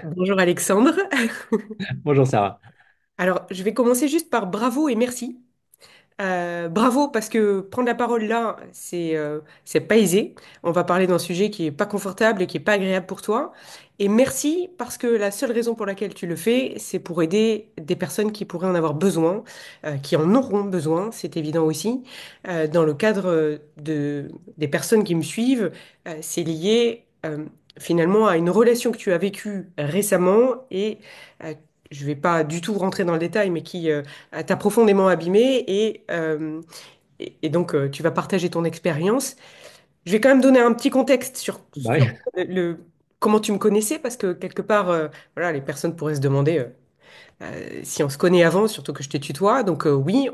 Bonjour Alexandre. Bonjour Sarah. Alors, je vais commencer juste par bravo et merci. Bravo parce que prendre la parole là, c'est pas aisé. On va parler d'un sujet qui est pas confortable et qui est pas agréable pour toi. Et merci parce que la seule raison pour laquelle tu le fais, c'est pour aider des personnes qui pourraient en avoir besoin, qui en auront besoin, c'est évident aussi. Dans le cadre des personnes qui me suivent, c'est lié finalement à une relation que tu as vécue récemment et je vais pas du tout rentrer dans le détail, mais qui t'a profondément abîmé et donc tu vas partager ton expérience. Je vais quand même donner un petit contexte sur Ouais. comment tu me connaissais parce que quelque part, voilà, les personnes pourraient se demander si on se connaît avant, surtout que je te tutoie. Donc oui,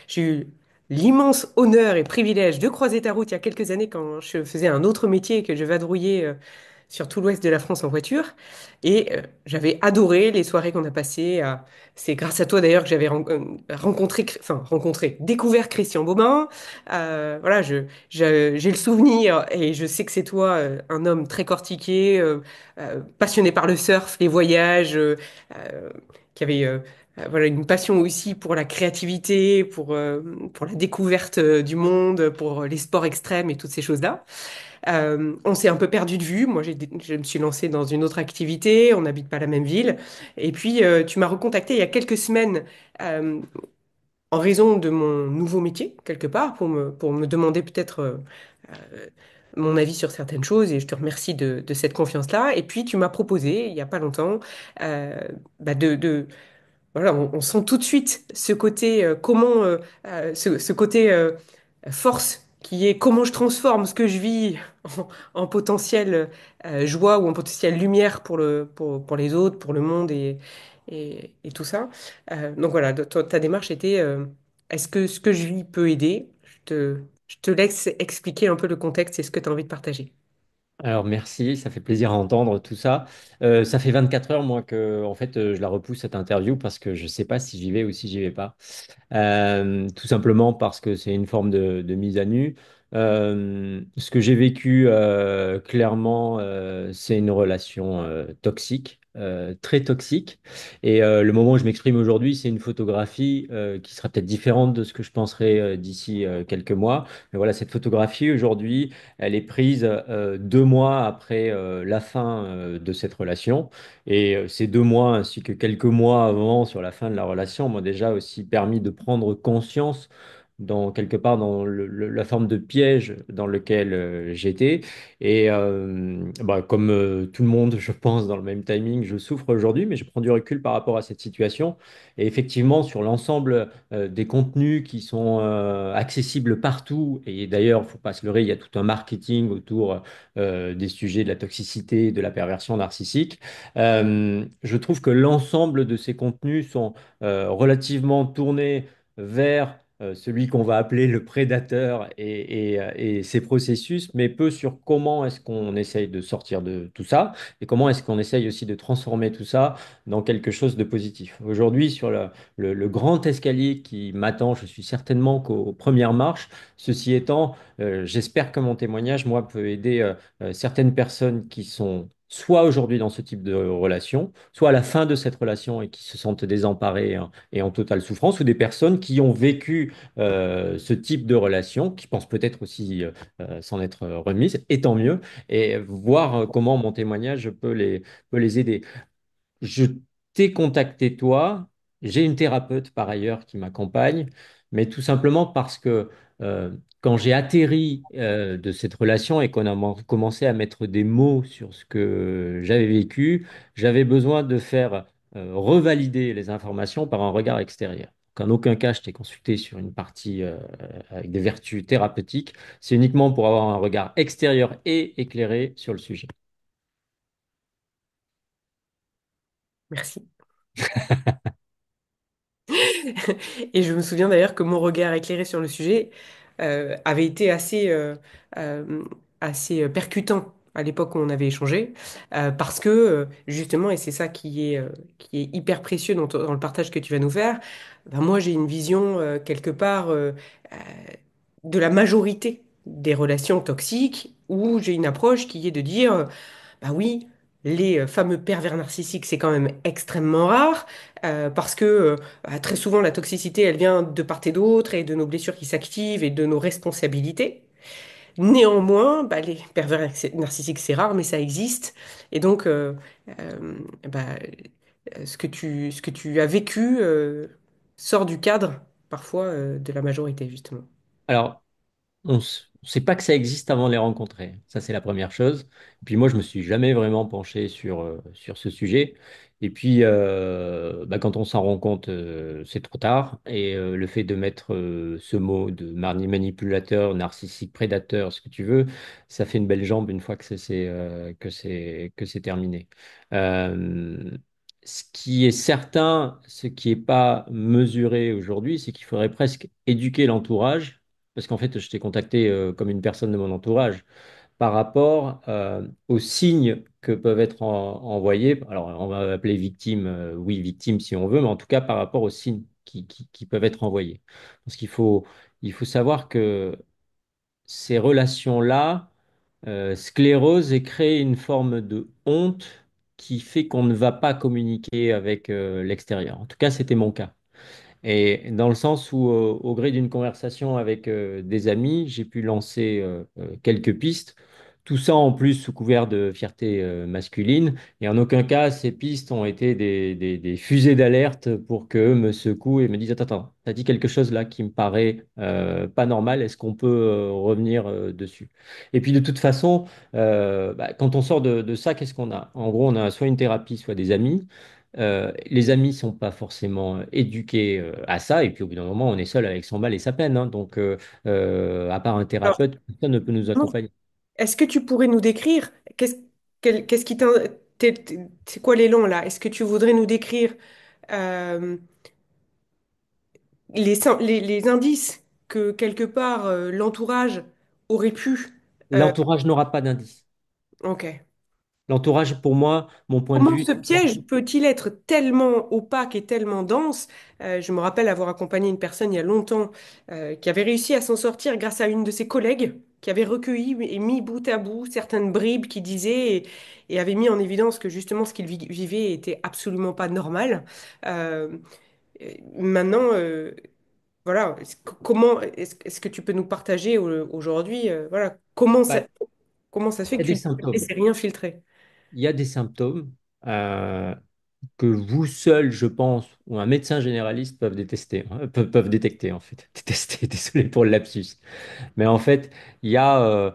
j'ai eu l'immense honneur et privilège de croiser ta route il y a quelques années quand je faisais un autre métier et que je vadrouillais sur tout l'ouest de la France en voiture. Et j'avais adoré les soirées qu'on a passées. C'est grâce à toi d'ailleurs que j'avais découvert Christian Bobin. Voilà, j'ai le souvenir et je sais que c'est toi, un homme très cortiqué, passionné par le surf, les voyages, euh, qui avait voilà, une passion aussi pour la créativité, pour la découverte du monde, pour les sports extrêmes et toutes ces choses-là. On s'est un peu perdu de vue. Moi, je me suis lancée dans une autre activité. On n'habite pas la même ville. Et puis, tu m'as recontacté il y a quelques semaines euh, en raison de mon nouveau métier, quelque part, pour me demander peut-être mon avis sur certaines choses. Et je te remercie de cette confiance-là. Et puis, tu m'as proposé, il n'y a pas longtemps, euh, voilà, on sent tout de suite ce côté, ce côté force qui est comment je transforme ce que je vis en potentiel joie ou en potentiel lumière pour les autres, pour le monde et tout ça. Donc voilà, ta démarche était est-ce que ce que je vis peut aider? Je te laisse expliquer un peu le contexte et ce que tu as envie de partager. Alors merci, ça fait plaisir à entendre tout ça. Ça fait 24 heures moi que en fait je la repousse cette interview parce que je ne sais pas si j'y vais ou si j'y vais pas. Tout simplement parce que c'est une forme de mise à nu. Ce que j'ai vécu clairement, c'est une relation toxique, très toxique. Et le moment où je m'exprime aujourd'hui, c'est une photographie qui sera peut-être différente de ce que je penserai d'ici quelques mois. Mais voilà, cette photographie aujourd'hui, elle est prise 2 mois après la fin de cette relation. Et ces 2 mois ainsi que quelques mois avant sur la fin de la relation m'ont déjà aussi permis de prendre conscience quelque part dans la forme de piège dans lequel j'étais. Et bah, comme tout le monde, je pense, dans le même timing, je souffre aujourd'hui, mais je prends du recul par rapport à cette situation. Et effectivement, sur l'ensemble des contenus qui sont accessibles partout, et d'ailleurs, il ne faut pas se leurrer, il y a tout un marketing autour des sujets de la toxicité, de la perversion narcissique. Je trouve que l'ensemble de ces contenus sont relativement tournés vers celui qu'on va appeler le prédateur et ses processus, mais peu sur comment est-ce qu'on essaye de sortir de tout ça et comment est-ce qu'on essaye aussi de transformer tout ça dans quelque chose de positif. Aujourd'hui, sur le grand escalier qui m'attend, je suis certainement qu'aux premières marches. Ceci étant, j'espère que mon témoignage, moi, peut aider certaines personnes qui sont soit aujourd'hui dans ce type de relation, soit à la fin de cette relation et qui se sentent désemparées hein, et en totale souffrance, ou des personnes qui ont vécu ce type de relation, qui pensent peut-être aussi s'en être remises, et tant mieux, et voir comment mon témoignage peut les aider. Je t'ai contacté toi, j'ai une thérapeute par ailleurs qui m'accompagne, mais tout simplement parce que quand j'ai atterri de cette relation et qu'on a commencé à mettre des mots sur ce que j'avais vécu, j'avais besoin de faire revalider les informations par un regard extérieur. Qu'en aucun cas je t'ai consulté sur une partie avec des vertus thérapeutiques, c'est uniquement pour avoir un regard extérieur et éclairé sur le sujet. Merci. Et je me souviens d'ailleurs que mon regard éclairé sur le sujet avait été euh, assez percutant à l'époque où on avait échangé, parce que justement, et c'est ça qui est hyper précieux dans le partage que tu vas nous faire, ben moi j'ai une vision quelque part euh, de la majorité des relations toxiques, où j'ai une approche qui est de dire, bah oui, les fameux pervers narcissiques, c'est quand même extrêmement rare, parce que très souvent la toxicité, elle vient de part et d'autre et de nos blessures qui s'activent et de nos responsabilités. Néanmoins, bah, les pervers narcissiques, c'est rare, mais ça existe. Et donc, euh, bah, ce que tu as vécu sort du cadre, parfois, de la majorité, justement. Alors, on ne sait pas que ça existe avant de les rencontrer. Ça, c'est la première chose. Et puis moi, je me suis jamais vraiment penché sur ce sujet. Et puis, quand on s'en rend compte, c'est trop tard. Et le fait de mettre ce mot de manipulateur, narcissique, prédateur, ce que tu veux, ça fait une belle jambe une fois que que c'est terminé. Euh, Ce qui est certain, ce qui n'est pas mesuré aujourd'hui, c'est qu'il faudrait presque éduquer l'entourage parce qu'en fait, je t'ai contacté comme une personne de mon entourage par rapport aux signes que peuvent être envoyés. Alors, on va appeler victime, oui, victime si on veut, mais en tout cas par rapport aux signes qui peuvent être envoyés. Parce il faut savoir que ces relations-là sclérosent et créent une forme de honte qui fait qu'on ne va pas communiquer avec l'extérieur. En tout cas, c'était mon cas. Et dans le sens où, au gré d'une conversation avec des amis, j'ai pu lancer quelques pistes. Tout ça en plus sous couvert de fierté masculine. Et en aucun cas, ces pistes ont été des fusées d'alerte pour qu'eux me secouent et me disent, attends, t'as dit quelque chose là qui me paraît pas normal. Est-ce qu'on peut revenir dessus? Et puis de toute façon, quand on sort de ça, qu'est-ce qu'on a? En gros, on a soit une thérapie, soit des amis. Les amis sont pas forcément éduqués à ça, et puis au bout d'un moment, on est seul avec son mal et sa peine, hein. Donc, à part un Alors, thérapeute, personne ne peut nous non, accompagner. est-ce que tu pourrais nous décrire qu'est-ce qui c'est quoi l'élan là? Est-ce que tu voudrais nous décrire euh, les indices que quelque part l'entourage aurait pu. euh, L'entourage n'aura pas d'indice. ok. L'entourage, pour moi, mon point de Comment vue, ce piège peut-il être tellement opaque et tellement dense? Je me rappelle avoir accompagné une personne il y a longtemps qui avait réussi à s'en sortir grâce à une de ses collègues qui avait recueilli et mis bout à bout certaines bribes qui disaient et avait mis en évidence que justement ce qu'il vivait était absolument pas normal. Euh, Maintenant, voilà, est-ce que tu peux nous partager aujourd'hui, voilà, bah, comment ça se fait il y a que tu des ne symptômes. laisses rien filtrer? Il y a des symptômes euh, que vous seul, je pense, ou un médecin généraliste peuvent détester, hein, peuvent détecter, en fait. Détester, désolé pour le lapsus. Mais en fait, il y a, euh,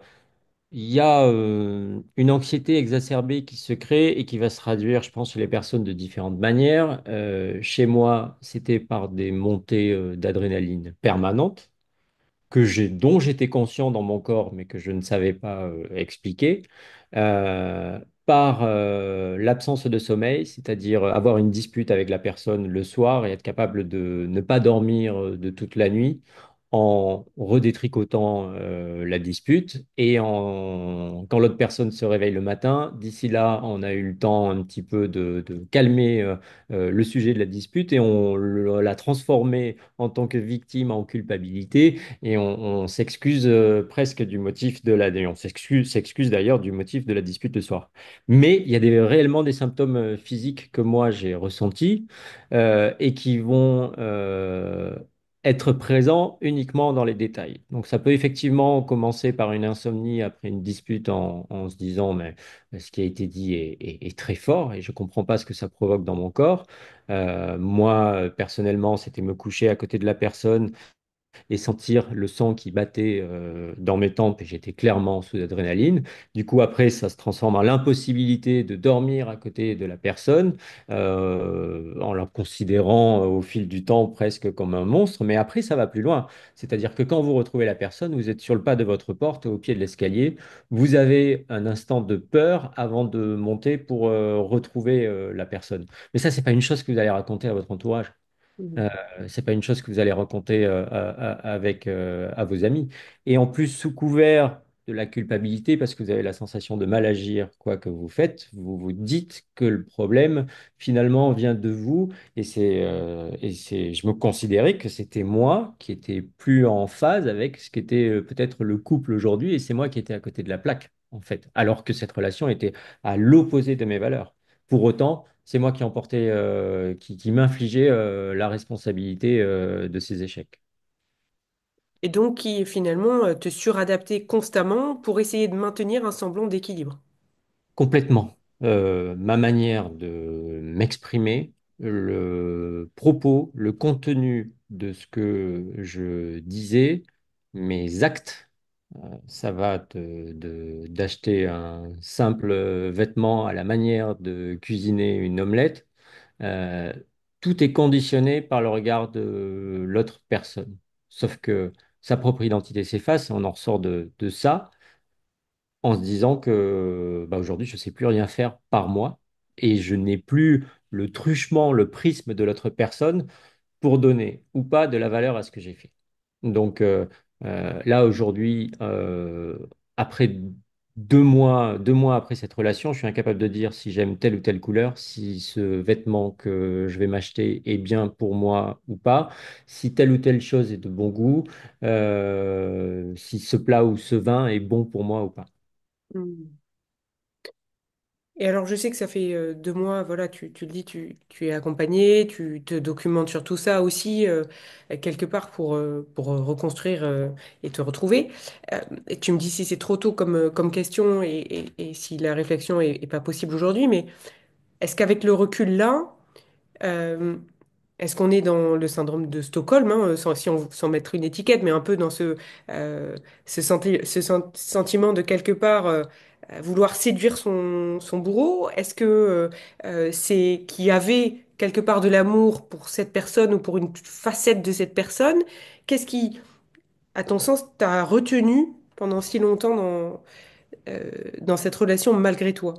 il y a une anxiété exacerbée qui se crée et qui va se traduire, je pense, chez les personnes de différentes manières. Chez moi, c'était par des montées d'adrénaline permanentes dont j'étais conscient dans mon corps, mais que je ne savais pas expliquer, par l'absence de sommeil, c'est-à-dire avoir une dispute avec la personne le soir et être capable de ne pas dormir de toute la nuit en redétricotant la dispute quand l'autre personne se réveille le matin, d'ici là, on a eu le temps un petit peu de calmer le sujet de la dispute et l'a transformé en tant que victime en culpabilité et on s'excuse presque du motif de et on s'excuse d'ailleurs du motif de la dispute le soir. Mais il y a réellement des symptômes physiques que moi j'ai ressentis et qui vont être présents uniquement dans les détails. Donc ça peut effectivement commencer par une insomnie après une dispute en se disant mais ce qui a été dit est très fort et je comprends pas ce que ça provoque dans mon corps. Moi, personnellement, c'était me coucher à côté de la personne et sentir le sang qui battait dans mes tempes et j'étais clairement sous adrénaline. Du coup, après, ça se transforme en l'impossibilité de dormir à côté de la personne en la considérant au fil du temps presque comme un monstre. Mais après, ça va plus loin. C'est-à-dire que quand vous retrouvez la personne, vous êtes sur le pas de votre porte, au pied de l'escalier. Vous avez un instant de peur avant de monter pour retrouver la personne. Mais ça, c'est pas une chose que vous allez raconter à votre entourage. Mhm. Euh, c'est pas une chose que vous allez raconter avec à vos amis. Et en plus, sous couvert de la culpabilité, parce que vous avez la sensation de mal agir, quoi que vous faites, vous vous dites que le problème finalement vient de vous. Je me considérais que c'était moi qui étais plus en phase avec ce qu'était peut-être le couple aujourd'hui, et c'est moi qui étais à côté de la plaque. en fait, alors que cette relation était à l'opposé de mes valeurs. Pour autant, c'est moi qui emportais, qui m'infligeait la responsabilité de ces échecs. Et donc qui finalement te suradaptait constamment pour essayer de maintenir un semblant d'équilibre. Complètement. Ma manière de m'exprimer, le propos, le contenu de ce que je disais, mes actes, ça va d'acheter un simple vêtement à la manière de cuisiner une omelette. euh, Tout est conditionné par le regard de l'autre personne. Sauf que sa propre identité s'efface et on en ressort de ça en se disant que bah, aujourd'hui, je ne sais plus rien faire par moi et je n'ai plus le truchement, le prisme de l'autre personne pour donner ou pas de la valeur à ce que j'ai fait. Donc là, aujourd'hui, après 2 mois après cette relation, je suis incapable de dire si j'aime telle ou telle couleur, si ce vêtement que je vais m'acheter est bien pour moi ou pas, si telle ou telle chose est de bon goût, si ce plat ou ce vin est bon pour moi ou pas. Hmm. Et alors, je sais que ça fait 2 mois, voilà, tu le dis, tu es accompagné, tu te documentes sur tout ça aussi, quelque part pour reconstruire et te retrouver. Et tu me dis si c'est trop tôt comme question et si la réflexion est pas possible aujourd'hui, mais est-ce qu'avec le recul là, euh, est-ce qu'on est dans le syndrome de Stockholm, hein, sans mettre une étiquette, mais un peu dans ce sentiment de quelque part vouloir séduire son bourreau? Est-ce que c'est qu'il y avait quelque part de l'amour pour cette personne ou pour une facette de cette personne? Qu'est-ce qui, à ton sens, t'a retenu pendant si longtemps dans cette relation malgré toi?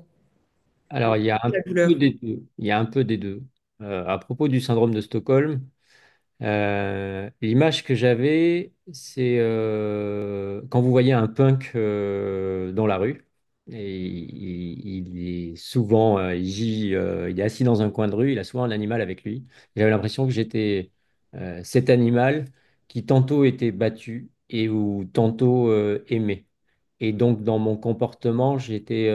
Alors, il y a un La peu douleur. des deux. Il y a un peu des deux. À propos du syndrome de Stockholm, l'image que j'avais, c'est quand vous voyez un punk dans la rue, et il est souvent, il est assis dans un coin de rue, il a souvent un animal avec lui. J'avais l'impression que j'étais cet animal qui tantôt était battu et ou tantôt aimé. Et donc, dans mon comportement, j'étais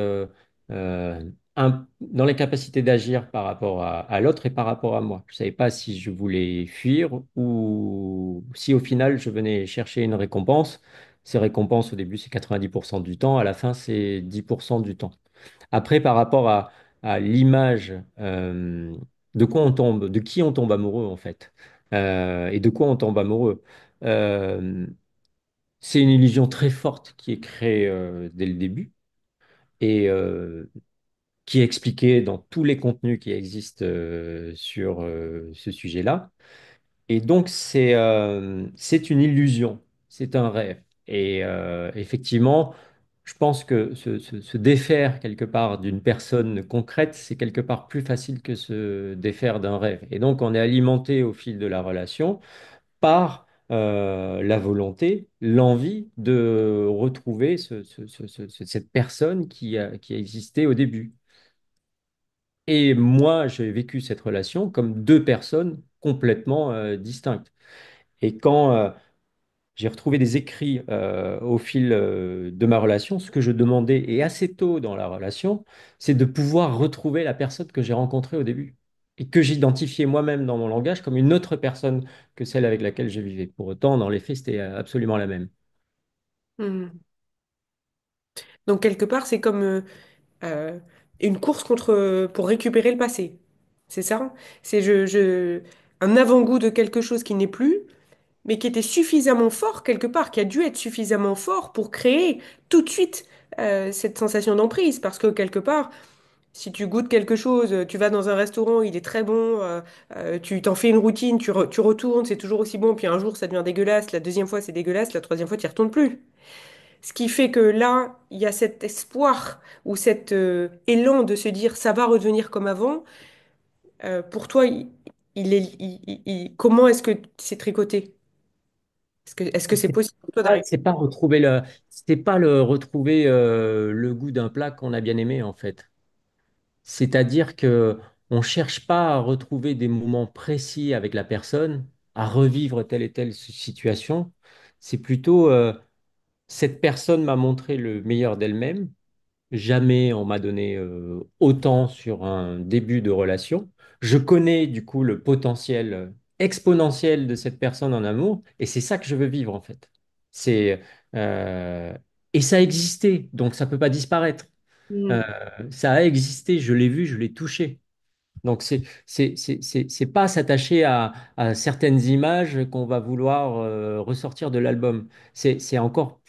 dans les capacités d'agir par rapport à l'autre et par rapport à moi. Je ne savais pas si je voulais fuir ou si au final je venais chercher une récompense. Ces récompenses, au début, c'est 90% du temps, à la fin, c'est 10% du temps. Après, par rapport à l'image de quoi on tombe, de qui on tombe amoureux, en fait, et de quoi on tombe amoureux. Euh, c'est une illusion très forte qui est créée dès le début et qui est expliquée dans tous les contenus qui existent sur ce sujet-là. Et donc, c'est une illusion, c'est un rêve. Et effectivement, je pense que se défaire quelque part d'une personne concrète, c'est quelque part plus facile que se défaire d'un rêve. Et donc, on est alimenté au fil de la relation par la volonté, l'envie de retrouver cette personne qui a existé au début. Et moi, j'ai vécu cette relation comme deux personnes complètement distinctes. Et quand j'ai retrouvé des écrits au fil de ma relation, ce que je demandais, et assez tôt dans la relation, c'est de pouvoir retrouver la personne que j'ai rencontrée au début et que j'identifiais moi-même dans mon langage comme une autre personne que celle avec laquelle je vivais. Pour autant, dans les faits, c'était absolument la même. Hmm. Donc quelque part, c'est comme euh, une course contre pour récupérer le passé. C'est ça? C'est un avant-goût de quelque chose qui n'est plus, mais qui était suffisamment fort quelque part, qui a dû être suffisamment fort pour créer tout de suite cette sensation d'emprise. Parce que quelque part, si tu goûtes quelque chose, tu vas dans un restaurant, il est très bon, tu t'en fais une routine, tu retournes, c'est toujours aussi bon, puis un jour ça devient dégueulasse, la deuxième fois c'est dégueulasse, la troisième fois tu n'y retournes plus. Ce qui fait que là, il y a cet espoir ou cet élan de se dire ça va redevenir comme avant. Pour toi, comment est-ce que c'est tricoté? Est-ce que c'est possible pour toi d'arriver? C'est pas retrouver c'est pas le retrouver le goût d'un plat qu'on a bien aimé en fait. C'est-à-dire que on cherche pas à retrouver des moments précis avec la personne, à revivre telle et telle situation. C'est plutôt cette personne m'a montré le meilleur d'elle-même Jamais on m'a donné autant sur un début de relation. Je connais du coup le potentiel exponentiel de cette personne en amour et c'est ça que je veux vivre en fait. C'est euh, et ça a existé, donc ça peut pas disparaître. Euh, Mm. Ça a existé, je l'ai vu, je l'ai touché. Donc c'est pas s'attacher à certaines images qu'on va vouloir ressortir de l'album. C'est encore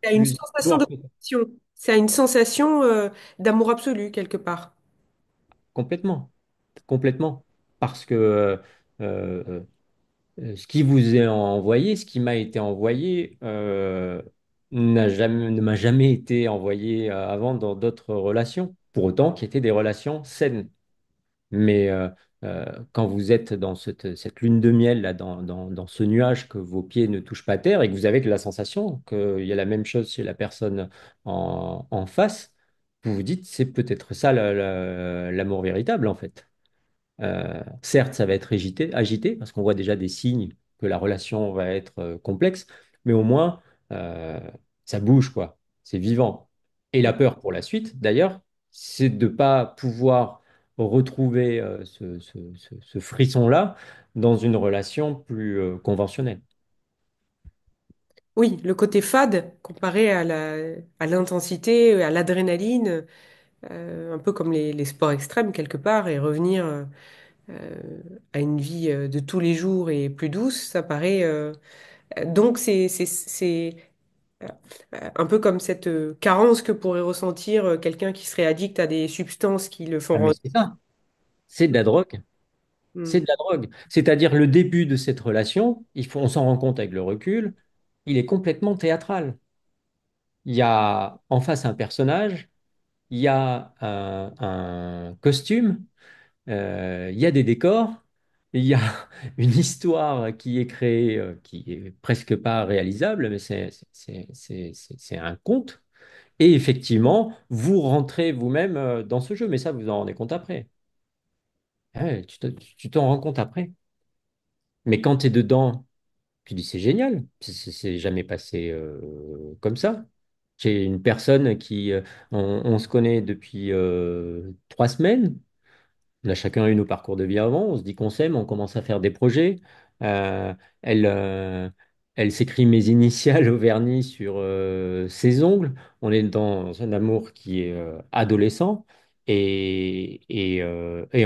Ça a une plus sensation lourd de que ça. connexion. Ça a une sensation d'amour absolu quelque part. Complètement. Complètement. Parce que euh, ce qui vous est envoyé, ce qui m'a été envoyé, ne m'a jamais été envoyé avant dans d'autres relations. Pour autant, qui étaient des relations saines. Mais quand vous êtes dans cette lune de miel, là, dans ce nuage, que vos pieds ne touchent pas terre et que vous avez la sensation qu'il y a la même chose chez la personne en face, vous vous dites, c'est peut-être ça l'amour véritable, en fait. Certes, ça va être agité parce qu'on voit déjà des signes que la relation va être complexe, mais au moins, euh, ça bouge, quoi. C'est vivant. Et la peur pour la suite, d'ailleurs, c'est de ne pas pouvoir retrouver ce frisson-là dans une relation plus conventionnelle. Oui, le côté fade comparé à l'intensité, à l'adrénaline, un peu comme les sports extrêmes quelque part, et revenir à une vie de tous les jours et plus douce, ça paraît. Donc c'est un peu comme cette carence que pourrait ressentir quelqu'un qui serait addict à des substances qui le font Ah, mais rendre. c'est ça, c'est de la drogue. C'est de Mm. la drogue. C'est-à-dire le début de cette relation, on s'en rend compte avec le recul, il est complètement théâtral. Il y a en face un personnage, il y a un costume, il y a des décors, il y a une histoire qui est créée, qui est presque pas réalisable, mais c'est un conte. Et effectivement, vous rentrez vous-même dans ce jeu, mais ça, vous en rendez compte après. Ouais, tu t'en rends compte après. Mais quand tu es dedans, tu dis c'est génial, c'est jamais passé comme ça. J'ai une personne on se connaît depuis 3 semaines. On a chacun eu nos parcours de vie avant. On se dit qu'on s'aime, on commence à faire des projets. Euh, elle, euh, Elle s'écrit mes initiales au vernis sur ses ongles. On est dans un amour qui est adolescent. Et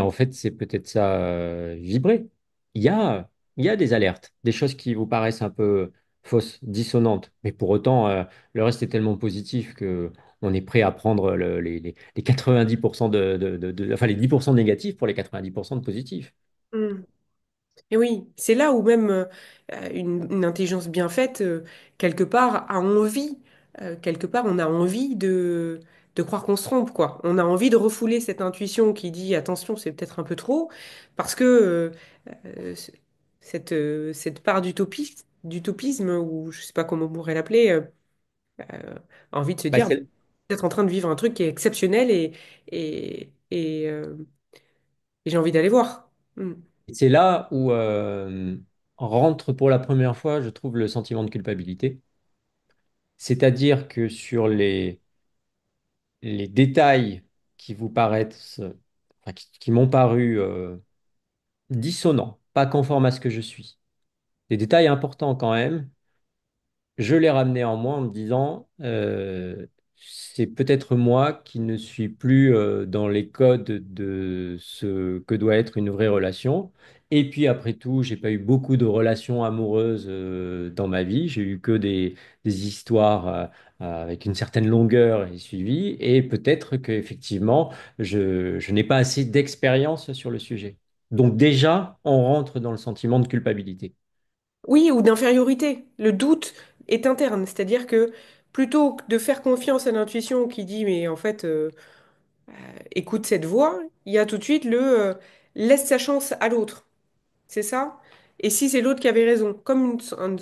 en fait, c'est peut-être ça vibrer. Il y a, il y a des alertes, des choses qui vous paraissent un peu fausses, dissonantes. Mais pour autant, le reste est tellement positif que on est prêt à prendre les 90% enfin les 10% de négatifs pour les 90% de positifs. Mm. Et oui, c'est là où même une intelligence bien faite, quelque part, a envie, quelque part, on a envie de croire qu'on se trompe, quoi. On a envie de refouler cette intuition qui dit, attention, c'est peut-être un peu trop, parce que c- cette part d'utopisme, ou je sais pas comment on pourrait l'appeler, a envie de se Bah, dire, peut-être en train de vivre un truc qui est exceptionnel et j'ai envie d'aller voir. Mm. c'est là où rentre pour la première fois, je trouve, le sentiment de culpabilité. C'est-à-dire que sur les détails qui vous paraissent, enfin, qui m'ont paru dissonants, pas conformes à ce que je suis, des détails importants quand même, je l'ai ramené en moi en me disant, c'est peut-être moi qui ne suis plus dans les codes de ce que doit être une vraie relation. Et puis après tout, j'ai pas eu beaucoup de relations amoureuses dans ma vie. J'ai eu que des histoires avec une certaine longueur et suivi. Et peut-être qu'effectivement, je n'ai pas assez d'expérience sur le sujet. Donc déjà, on rentre dans le sentiment de culpabilité. Oui, ou d'infériorité. Le doute est interne, c'est-à-dire que plutôt que de faire confiance à l'intuition qui dit mais en fait écoute cette voix, il y a tout de suite le laisse sa chance à l'autre, c'est ça? Et si c'est l'autre qui avait raison, comme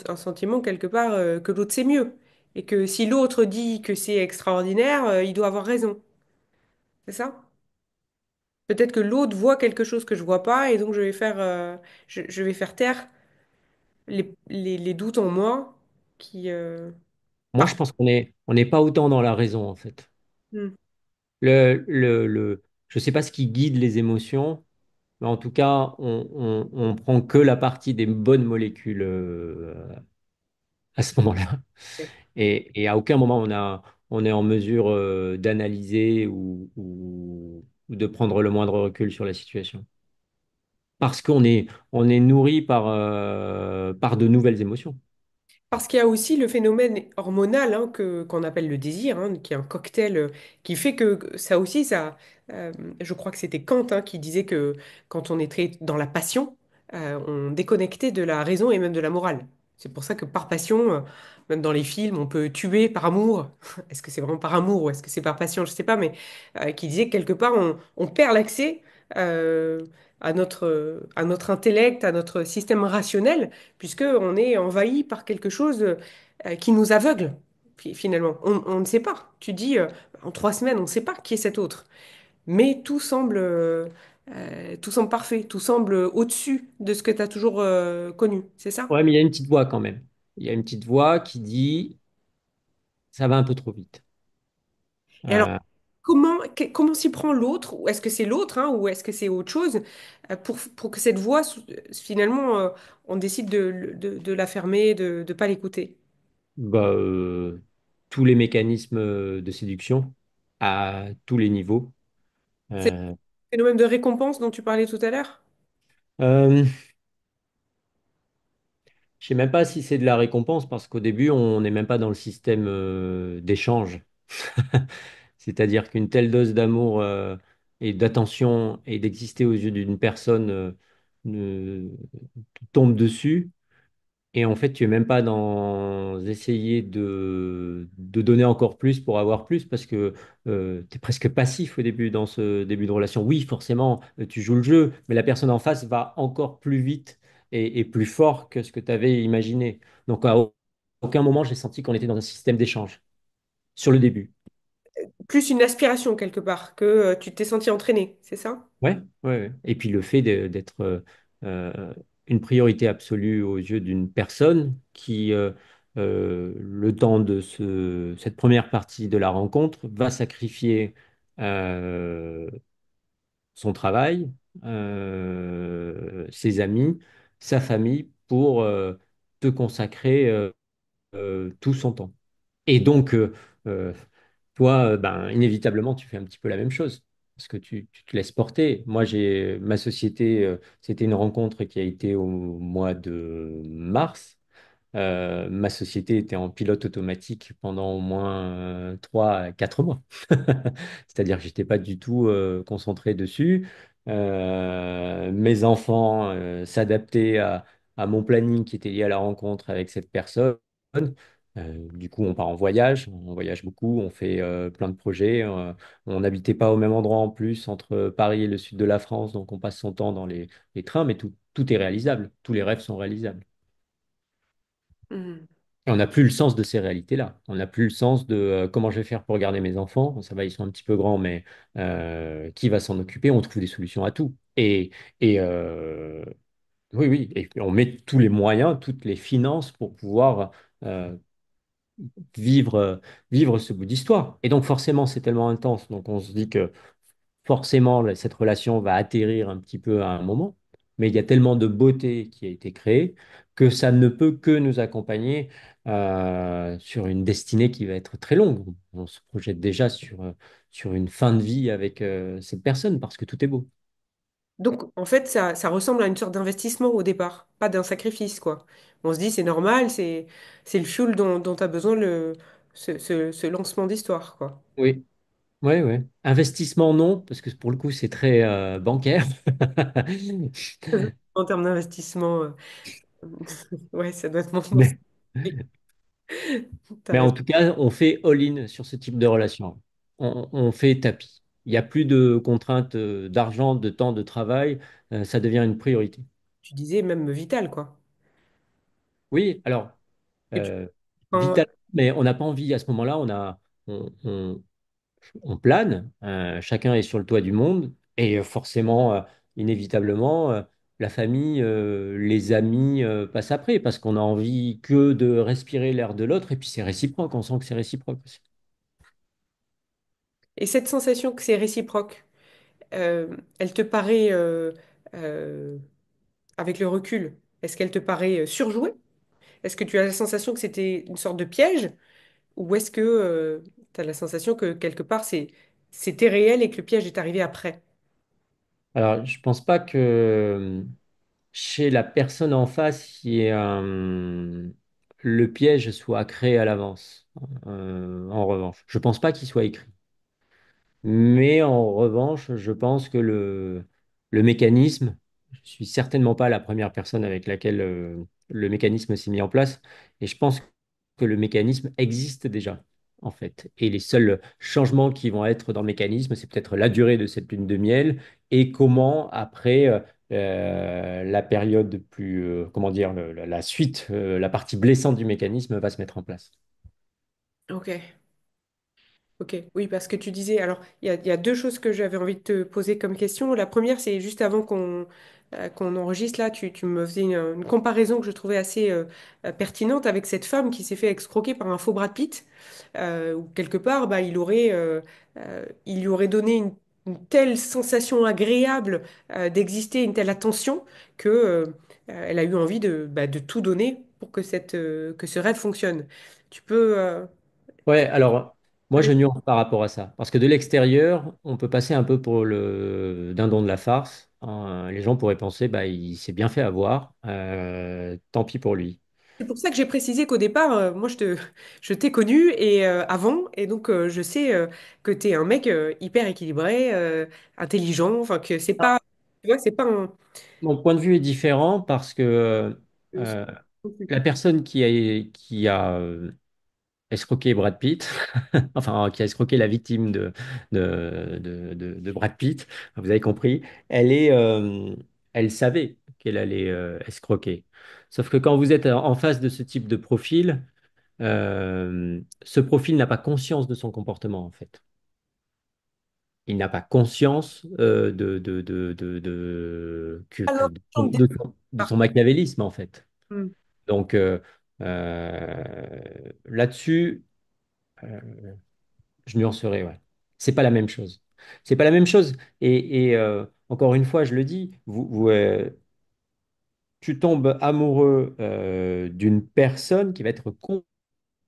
un sentiment quelque part que l'autre sait mieux et que si l'autre dit que c'est extraordinaire, il doit avoir raison, c'est ça? Peut-être que l'autre voit quelque chose que je vois pas et donc je vais faire taire les doutes en moi qui Moi, je pense on n'est pas autant dans la raison, en fait. Hmm. Je ne sais pas ce qui guide les émotions, mais en tout cas, on prend que la partie des bonnes molécules à ce moment-là. Et à aucun moment on est en mesure d'analyser ou de prendre le moindre recul sur la situation. Parce on est nourri par de nouvelles émotions. Parce qu'il y a aussi le phénomène hormonal qu'on appelle le désir, qui est un cocktail qui fait que ça aussi, euh, je crois que c'était Kant qui disait que quand on est très dans la passion, on déconnectait de la raison et même de la morale. C'est pour ça que par passion, même dans les films, on peut tuer par amour. Est-ce que c'est vraiment par amour ou est-ce que c'est par passion? Je ne sais pas, mais qui disait que quelque part, on perd l'accès euh, à notre intellect, à notre système rationnel puisqu'on est envahi par quelque chose qui nous aveugle, finalement. On ne sait pas. Tu dis, en 3 semaines, on ne sait pas qui est cet autre. Mais tout semble parfait, tout semble au-dessus de ce que tu as toujours connu, c'est ça? Ouais, mais il y a une petite voix quand même. Il y a une petite voix qui dit ça va un peu trop vite. Et alors, Euh, comment s'y prend l'autre? Ou est-ce que c'est l'autre, ou est-ce que c'est autre chose, pour que cette voix, finalement, on décide de la fermer, de ne pas l'écouter? bah, tous les mécanismes de séduction à tous les niveaux. C'est Euh, le phénomène de récompense dont tu parlais tout à l'heure? euh, je sais même pas si c'est de la récompense parce qu'au début, on n'est même pas dans le système d'échange. C'est-à-dire qu'une telle dose d'amour et d'attention et d'exister aux yeux d'une personne ne- tombe dessus. Et en fait, tu es même pas dans essayer de donner encore plus pour avoir plus parce que tu es presque passif au début dans ce début de relation. Oui, forcément, tu joues le jeu, mais la personne en face va encore plus vite et plus fort que ce que tu avais imaginé. Donc, à aucun moment, j'ai senti qu'on était dans un système d'échange sur le début. Plus une aspiration quelque part, que tu t'es senti entraîné, c'est ça? Ouais, ouais, ouais. Et puis le fait d'être euh, une priorité absolue aux yeux d'une personne qui, le temps de cette première partie de la rencontre, va sacrifier euh, son travail, ses amis, sa famille pour te consacrer tout son temps. Et donc, euh, toi, ben, inévitablement, tu fais un petit peu la même chose. Parce que tu te laisses porter. Moi, j'ai ma société, c'était une rencontre qui a été au mois de mars. Ma société était en pilote automatique pendant au moins 3 à 4 mois. C'est-à-dire que j'étais pas du tout concentré dessus. Mes enfants s'adaptaient à mon planning qui était lié à la rencontre avec cette personne. Du coup, on voyage beaucoup, on fait plein de projets. On n'habitait pas au même endroit en plus, entre Paris et le sud de la France, donc on passe son temps dans les trains, mais tout est réalisable, tous les rêves sont réalisables. Mhm. Et on n'a plus le sens de ces réalités-là. On n'a plus le sens de comment je vais faire pour garder mes enfants. Bon, ça va, ils sont un petit peu grands, mais qui va s'en occuper? On trouve des solutions à tout. Et oui, oui, et puis on met tous les moyens, toutes les finances pour pouvoir euh, vivre, vivre ce bout d'histoire. Et donc forcément, c'est tellement intense. Donc on se dit que forcément, cette relation va atterrir un petit peu à un moment, mais il y a tellement de beauté qui a été créée que ça ne peut que nous accompagner sur une destinée qui va être très longue. On se projette déjà sur une fin de vie avec cette personne parce que tout est beau. Donc, en fait, ça ressemble à une sorte d'investissement au départ, pas d'un sacrifice, quoi. On se dit, c'est normal, c'est le fuel dont tu as besoin ce lancement d'histoire, quoi. Oui, oui, oui. Investissement, non, parce que pour le coup, c'est très bancaire. En termes d'investissement, ouais, ça doit être mon Mais, T'as mais en raison. tout cas, on fait all-in sur ce type de relation. On fait tapis. Il n'y a plus de contraintes d'argent, de temps, de travail. Ça devient une priorité. Tu disais même vital, quoi. Oui, alors, Que tu, euh, quand vital, mais on n'a pas envie à ce moment-là. On, on- on plane. Chacun est sur le toit du monde. Et forcément, inévitablement, la famille, les amis passent après parce qu'on a envie que de respirer l'air de l'autre et puis c'est réciproque, on sent que c'est réciproque aussi. Et cette sensation que c'est réciproque, elle te paraît, euh, avec le recul, est-ce qu'elle te paraît surjouée? Est-ce que tu as la sensation que c'était une sorte de piège? Ou est-ce que tu as la sensation que quelque part c'était réel et que le piège est arrivé après? Alors, je pense pas que chez la personne en face, le piège soit créé à l'avance. En revanche, je pense pas qu'il soit écrit. Mais en revanche, je pense que le mécanisme, je suis certainement pas la première personne avec laquelle le mécanisme s'est mis en place, et je pense que le mécanisme existe déjà, en fait. Et les seuls changements qui vont être dans le mécanisme, c'est peut-être la durée de cette lune de miel et comment, après, la période plus, comment dire, la suite, la partie blessante du mécanisme va se mettre en place. Ok. Ok, oui, parce que tu disais, alors il y a deux choses que j'avais envie de te poser comme question. La première, c'est juste avant qu'on enregistre là, tu me faisais une comparaison que je trouvais assez pertinente avec cette femme qui s'est fait escroquer par un faux Brad Pitt, où quelque part, bah, il lui aurait donné une telle sensation agréable d'exister, une telle attention que elle a eu envie de tout donner pour que que ce rêve fonctionne. Tu peux Ouais, alors moi je aller nuance par rapport à ça. Parce que de l'extérieur, on peut passer un peu pour le dindon de la farce, hein. Les gens pourraient penser, bah, il s'est bien fait avoir, tant pis pour lui. C'est pour ça que j'ai précisé qu'au départ, moi, je t'ai connu et, avant, et donc je sais que tu es un mec hyper équilibré, intelligent, enfin que c'est Ah, pas, tu vois, c'est pas un... mon point de vue est différent parce que euh, la personne qui a escroqué Brad Pitt, enfin qui a escroqué la victime de Brad Pitt, vous avez compris, elle savait qu'elle allait escroquer. Sauf que quand vous êtes en face de ce type de profil, ce profil n'a pas conscience de son comportement en fait. Il n'a pas conscience Pas l'impression de de départ. son machiavélisme en fait. Hmm. Donc là-dessus, euh, je nuancerai, ouais. C'est pas la même chose. C'est pas la même chose. Et encore une fois, je le dis, tu tombes amoureux d'une personne qui va être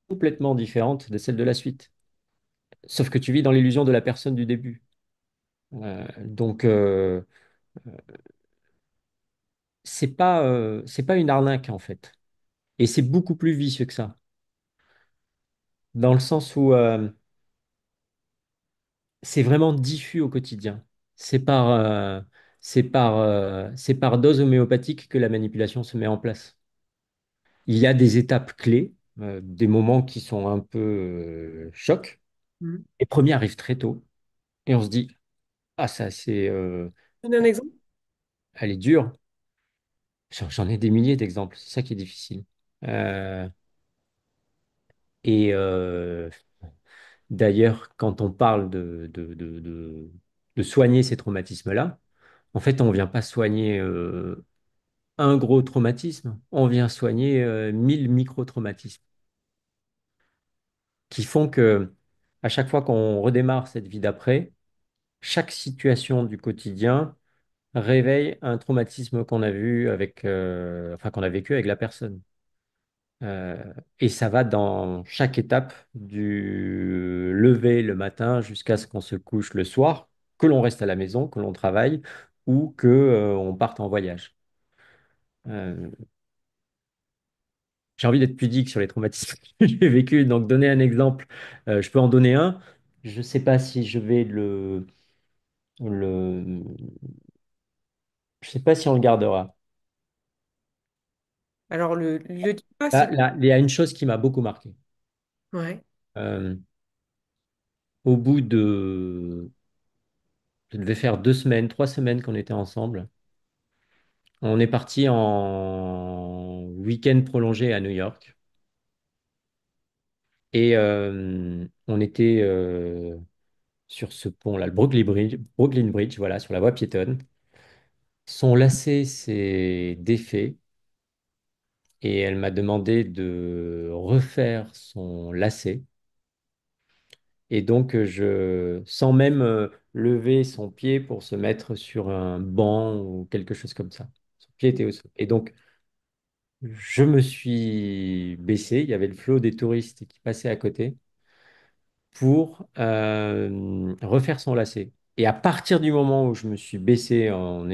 complètement différente de celle de la suite. Sauf que tu vis dans l'illusion de la personne du début. Donc, c'est pas une arnaque en fait. Et c'est beaucoup plus vicieux que ça. Dans le sens où c'est vraiment diffus au quotidien. C'est c'est par dose homéopathique que la manipulation se met en place. Il y a des étapes clés, des moments qui sont un peu chocs. Hmm. Les premiers arrivent très tôt et on se dit, ah ça c'est, Donne un exemple. elle est dure. J'en ai des milliers d'exemples. C'est ça qui est difficile. Euh, et d'ailleurs, quand on parle de soigner ces traumatismes-là, en fait, on ne vient pas soigner un gros traumatisme, on vient soigner 1000 micro-traumatismes qui font que à chaque fois qu'on redémarre cette vie d'après, chaque situation du quotidien réveille un traumatisme qu'on a vu avec, enfin qu'on a vécu avec la personne. Euh, et ça va dans chaque étape du lever le matin jusqu'à ce qu'on se couche le soir, que l'on reste à la maison, que l'on travaille ou que, on parte en voyage. Euh, j'ai envie d'être pudique sur les traumatismes que j'ai vécus, donc donner un exemple, je peux en donner un. Je ne sais pas si je vais le, je sais pas si on le gardera. Alors, le dis pas Là, si... là, il y a une chose qui m'a beaucoup marqué. Ouais. Euh, au bout de, je devais faire 2 semaines, 3 semaines qu'on était ensemble. On est parti en week-end prolongé à New York. Et on était sur ce pont-là, le Brooklyn Bridge, voilà, sur la voie piétonne. Son lacet s'est défait et elle m'a demandé de refaire son lacet. Et donc, sans même lever son pied pour se mettre sur un banc ou quelque chose comme ça. Son pied était au sol. Et donc, je me suis baissé. Il y avait le flot des touristes qui passaient à côté pour refaire son lacet. Et à partir du moment où je me suis baissé en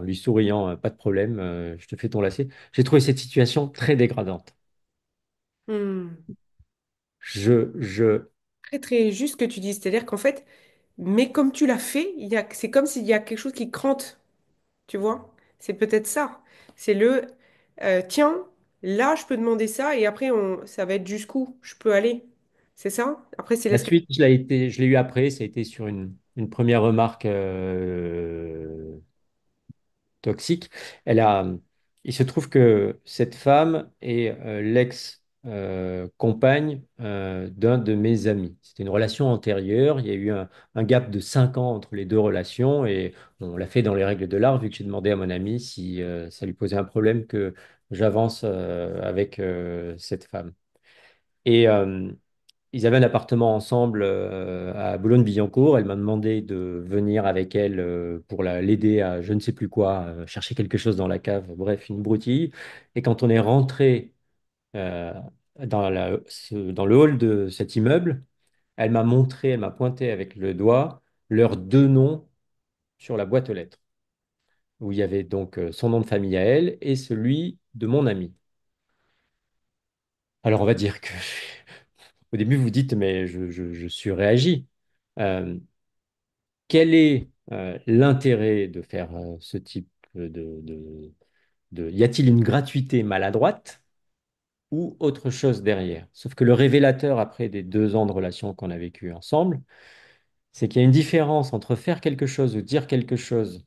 lui souriant, pas de problème, je te fais ton lacet, j'ai trouvé cette situation très dégradante. Hmm. Je, Très très juste ce que tu dis, c'est-à-dire qu'en fait, mais comme tu l'as fait, c'est comme s'il y a quelque chose qui crante, tu vois? C'est peut-être ça. C'est tiens, là je peux demander ça et après ça va être jusqu'où je peux aller. C'est ça? Après c'est La l'escalade. suite, je l'ai eu après, ça a été sur une première remarque toxique. Elle a, il se trouve que cette femme est l'ex-compagne d'un de mes amis. C'était une relation antérieure. Il y a eu un gap de 5 ans entre les deux relations et on l'a fait dans les règles de l'art, vu que j'ai demandé à mon ami si ça lui posait un problème que j'avance avec cette femme. Et ils avaient un appartement ensemble à Boulogne-Billancourt. Elle m'a demandé de venir avec elle pour l'aider à je ne sais plus quoi, chercher quelque chose dans la cave, bref, une broutille. Et quand on est rentré euh, dans le hall de cet immeuble, elle m'a pointé avec le doigt leurs deux noms sur la boîte aux lettres, où il y avait donc son nom de famille à elle et celui de mon ami. Alors on va dire que au début vous dites, mais je suis réagi. Euh, Quel est l'intérêt de faire ce type Y a-t-il une gratuité maladroite ou autre chose derrière? Sauf que le révélateur, après des 2 ans de relation qu'on a vécu ensemble, c'est qu'il y a une différence entre faire quelque chose ou dire quelque chose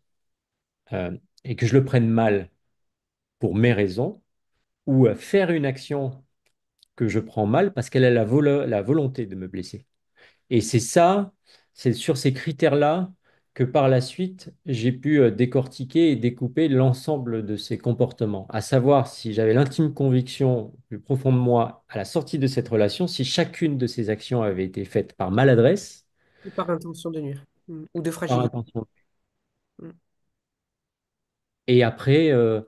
et que je le prenne mal pour mes raisons, ou faire une action que je prends mal parce qu'elle a la volonté de me blesser. Et c'est ça, c'est sur ces critères-là que par la suite, j'ai pu décortiquer et découper l'ensemble de ces comportements, à savoir si j'avais l'intime conviction plus profond de moi à la sortie de cette relation, si chacune de ces actions avait été faite par maladresse, Ou par intention de nuire. Ou de par fragilité. intention. Hmm. Et après, euh,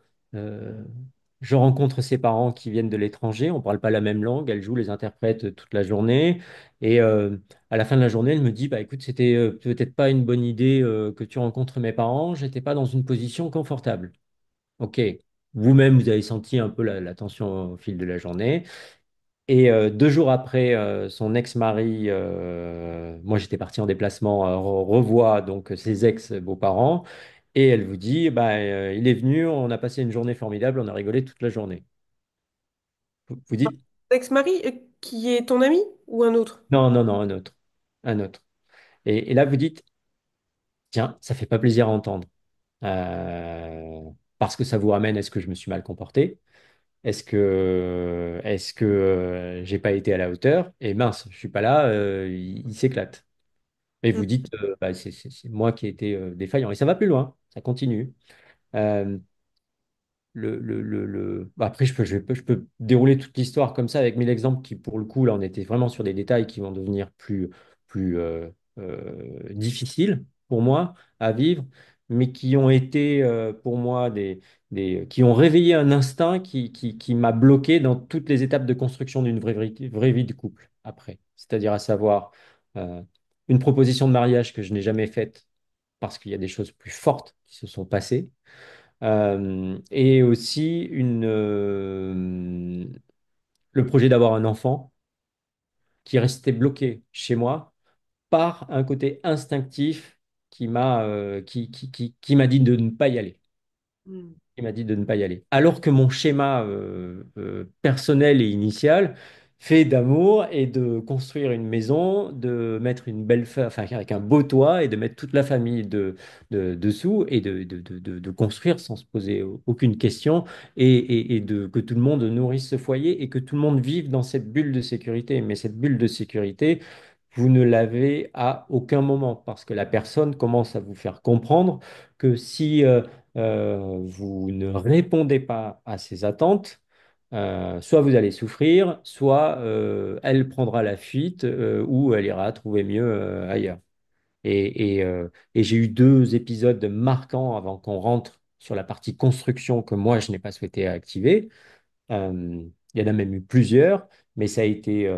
je rencontre ses parents qui viennent de l'étranger, on ne parle pas la même langue, elle joue les interprètes toute la journée. Et à la fin de la journée, elle me dit, bah, écoute, c'était peut-être pas une bonne idée que tu rencontres mes parents, j'étais pas dans une position confortable. Ok, vous-même, vous avez senti un peu la tension au fil de la journée. Et 2 jours après, son ex-mari, moi j'étais parti en déplacement, revoit donc ses ex-beaux-parents. Et elle vous dit, bah, il est venu, on a passé une journée formidable, on a rigolé toute la journée. Vous dites, Ex-mari, qui est ton ami ou un autre? non, non, non, un autre. Un autre. Et là, vous dites, tiens, ça fait pas plaisir à entendre. Parce que ça vous ramène, est-ce que je me suis mal comporté? Est-ce que j'ai pas été à la hauteur? Et mince, je suis pas là, il s'éclate. Et Hmm. vous dites, bah, c'est moi qui ai été défaillant. Et ça va plus loin, ça continue. Euh, bah, après, je peux dérouler toute l'histoire comme ça avec 1000 exemples qui, pour le coup, là, on était vraiment sur des détails qui vont devenir plus difficiles pour moi à vivre, mais qui ont été pour moi qui ont réveillé un instinct qui m'a bloqué dans toutes les étapes de construction d'une vraie vie de couple après. C'est-à-dire à savoir euh, une proposition de mariage que je n'ai jamais faite parce qu'il y a des choses plus fortes qui se sont passées et aussi le projet d'avoir un enfant qui est resté bloqué chez moi par un côté instinctif qui m'a dit de ne pas y aller. Hmm. Il m'a dit de ne pas y aller. Alors que mon schéma personnel et initial fait d'amour et de construire une maison, de mettre une enfin, avec un beau toit et de mettre toute la famille dessous et de construire sans se poser aucune question et que tout le monde nourrisse ce foyer et que tout le monde vive dans cette bulle de sécurité. Mais cette bulle de sécurité, vous ne l'avez à aucun moment parce que la personne commence à vous faire comprendre que si vous ne répondez pas à ses attentes, soit vous allez souffrir, soit elle prendra la fuite ou elle ira trouver mieux ailleurs. Et j'ai eu deux épisodes marquants avant qu'on rentre sur la partie construction que moi, je n'ai pas souhaité activer. Il y en a même eu plusieurs, mais ça a été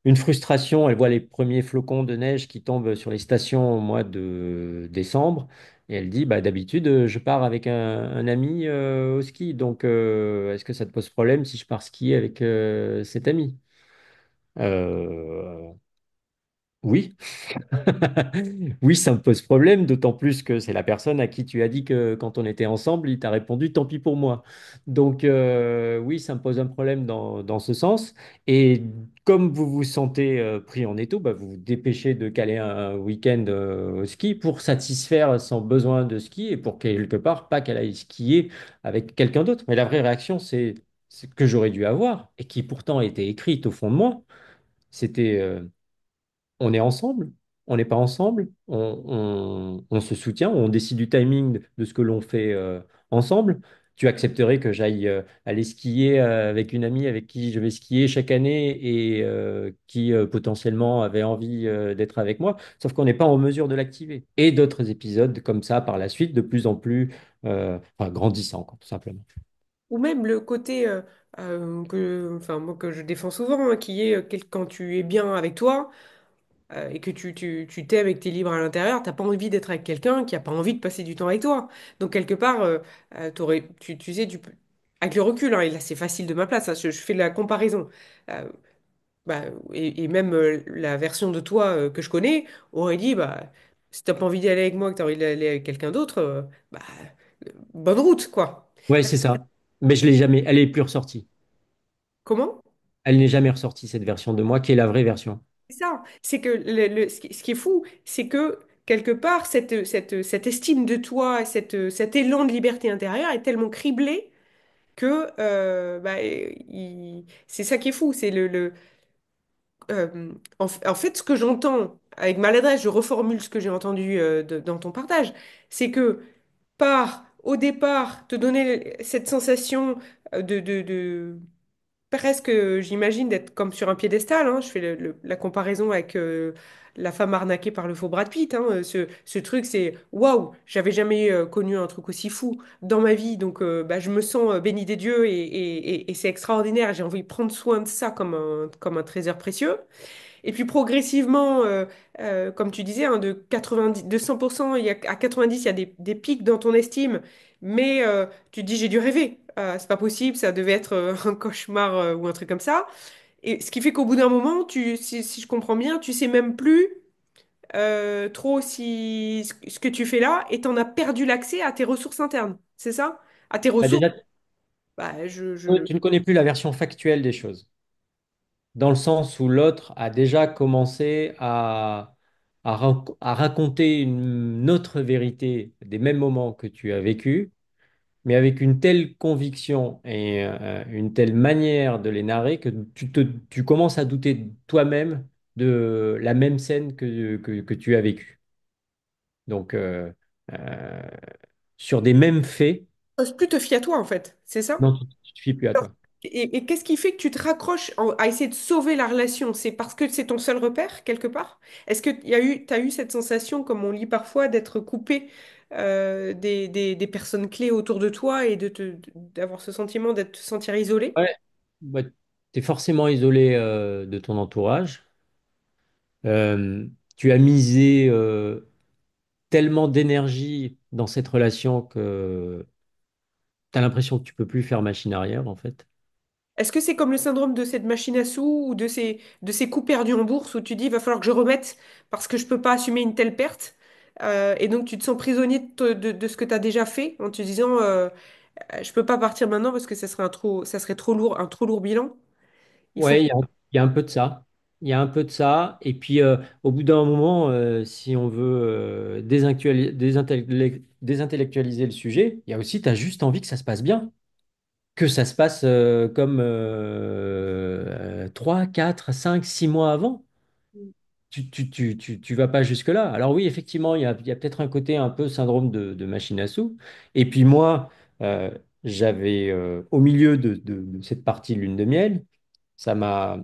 une frustration. Elle voit les premiers flocons de neige qui tombent sur les stations au mois de décembre. Et elle dit, bah, d'habitude, je pars avec un ami au ski. Donc, est-ce que ça te pose problème si je pars skier avec cet ami? Euh, oui. Oui, ça me pose problème, d'autant plus que c'est la personne à qui tu as dit que quand on était ensemble, il t'a répondu tant pis pour moi. Donc oui, ça me pose un problème dans ce sens. Et comme vous vous sentez pris en étau, bah, vous vous dépêchez de caler un week-end au ski pour satisfaire son besoin de ski et pour quelque part pas qu'elle aille skier avec quelqu'un d'autre. Mais la vraie réaction, c'est ce que j'aurais dû avoir et qui pourtant était écrite au fond de moi. C'était on est ensemble, on n'est pas ensemble, on se soutient, on décide du timing de ce que l'on fait ensemble. Tu accepterais que j'aille aller skier avec une amie avec qui je vais skier chaque année et qui potentiellement avait envie d'être avec moi, sauf qu'on n'est pas en mesure de l'activer. Et d'autres épisodes comme ça par la suite, de plus en plus enfin, grandissants, quoi, tout simplement. Ou même le côté enfin, moi, que je défends souvent, hein, qui est quand tu es bien avec toi et que tu t'aimes et que tu es libre à l'intérieur, t'as pas envie d'être avec quelqu'un qui a pas envie de passer du temps avec toi. Donc quelque part, tu sais, avec le recul, hein, et là c'est facile de ma place, hein, je fais la comparaison. Euh, bah, et même la version de toi que je connais aurait dit, bah, si t'as pas envie d'y aller avec moi, que t'as envie d'aller avec quelqu'un d'autre, bah, bonne route, quoi. Ouais, c'est ça. Mais je l'ai jamais, elle est plus ressortie. Comment? Elle n'est jamais ressortie, cette version de moi, qui est la vraie version. C'est ça, c'est que ce qui est fou, c'est que quelque part, cette estime de toi, cet élan de liberté intérieure est tellement criblé que bah, c'est ça qui est fou. C'est en fait, ce que j'entends avec maladresse, je reformule ce que j'ai entendu dans ton partage, c'est que au départ, te donner cette sensation de presque, j'imagine, d'être comme sur un piédestal, hein. Je fais la comparaison avec la femme arnaquée par le faux Brad Pitt, hein. Ce truc, c'est waouh, j'avais jamais connu un truc aussi fou dans ma vie. Donc, bah, je me sens bénie des dieux et c'est extraordinaire. J'ai envie de prendre soin de ça comme un trésor précieux. Et puis progressivement, comme tu disais, hein, de 90, de 100%, à 90, il y a des pics dans ton estime, mais tu te dis, j'ai dû rêver. C'est pas possible, ça devait être un cauchemar ou un truc comme ça. Et ce qui fait qu'au bout d'un moment, si je comprends bien, tu sais même plus trop si ce que tu fais là et t'en as perdu l'accès à tes ressources internes. C'est ça? À tes Bah, ressources. déjà, Bah, tu ne connais plus la version factuelle des choses, dans le sens où l'autre a déjà commencé à raconter une autre vérité des mêmes moments que tu as vécu, mais avec une telle conviction et une telle manière de les narrer que tu commences à douter toi-même de la même scène que tu as vécue. Donc, euh, sur des mêmes faits, T'oses plus te fier à toi, en fait. C'est ça? non, tu ne te fies plus à Alors, toi. et qu'est-ce qui fait que tu te raccroches à essayer de sauver la relation? C'est parce que c'est ton seul repère, quelque part? Est-ce que t'as eu cette sensation, comme on lit parfois, d'être coupé des personnes clés autour de toi et d'avoir ce sentiment d'être te sentir isolé? Ouais, bah, tu es forcément isolé de ton entourage. Euh, Tu as misé tellement d'énergie dans cette relation que tu as l'impression que tu peux plus faire machine arrière, en fait. Est-ce que c'est comme le syndrome de cette machine à sous ou de ces coups perdus en bourse où tu dis, il va falloir que je remette parce que je peux pas assumer une telle perte? Et donc tu te sens prisonnier de ce que tu as déjà fait en te disant, je peux pas partir maintenant parce que ça serait trop lourd, un trop lourd bilan. Il faut. Ouais, il y a un peu de ça. Il y a un peu de ça. Et puis, au bout d'un moment, si on veut désintellectualiser le sujet, il y a aussi, tu as juste envie que ça se passe bien. Que ça se passe comme 3, 4, 5, 6 mois avant. tu vas pas jusque-là. Alors oui, effectivement, il y a peut-être un côté un peu syndrome de machine à sous. Et puis moi, euh, j'avais au milieu de cette partie lune de miel, ça m'a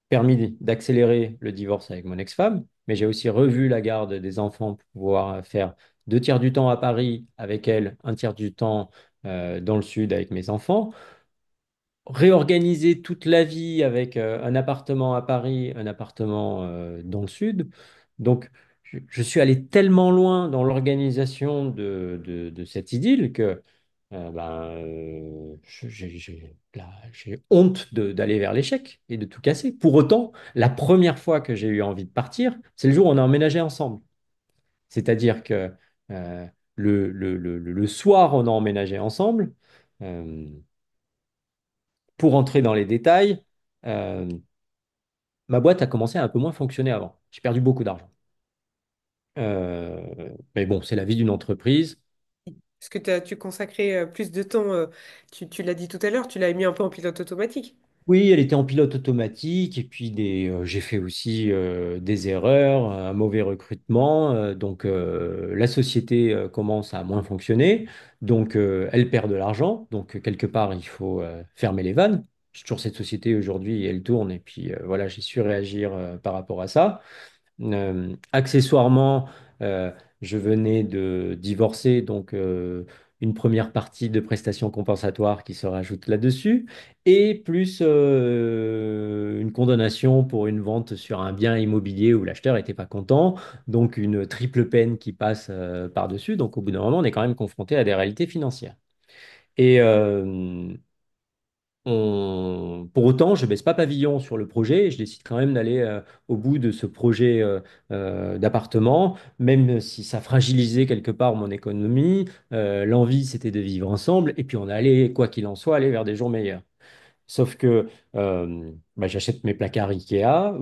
permis d'accélérer le divorce avec mon ex-femme, mais j'ai aussi revu la garde des enfants pour pouvoir faire 2 tiers du temps à Paris avec elle, 1 tiers du temps dans le sud avec mes enfants, réorganiser toute la vie avec un appartement à Paris, un appartement dans le sud. Donc, je suis allé tellement loin dans l'organisation de cette idylle que j'ai honte d'aller vers l'échec et de tout casser. Pour autant, la première fois que j'ai eu envie de partir, c'est le jour où on a emménagé ensemble. C'est-à-dire que euh, le soir, on a emménagé ensemble. Euh, pour entrer dans les détails, euh, ma boîte a commencé à un peu moins fonctionner avant. J'ai perdu beaucoup d'argent. Mais bon, c'est la vie d'une entreprise. Est-ce que tu consacrais plus de temps, tu l'as dit tout à l'heure, tu l'as mis un peu en pilote automatique. Oui, elle était en pilote automatique et puis j'ai fait aussi des erreurs, un mauvais recrutement. La société commence à moins fonctionner. Donc, elle perd de l'argent. Donc, quelque part, il faut fermer les vannes. J'ai toujours cette société aujourd'hui, elle tourne. Et puis, voilà, j'ai su réagir par rapport à ça. Accessoirement, euh, je venais de divorcer, donc une première partie de prestations compensatoires qui se rajoute là-dessus, et plus une condamnation pour une vente sur un bien immobilier où l'acheteur n'était pas content, donc une triple peine qui passe par-dessus. Donc au bout d'un moment, on est quand même confronté à des réalités financières. Et, pour autant, je baisse pas pavillon sur le projet et je décide quand même d'aller au bout de ce projet d'appartement, même si ça fragilisait quelque part mon économie. L'envie, c'était de vivre ensemble et puis on allait, quoi qu'il en soit, aller vers des jours meilleurs. Sauf que j'achète mes placards Ikea,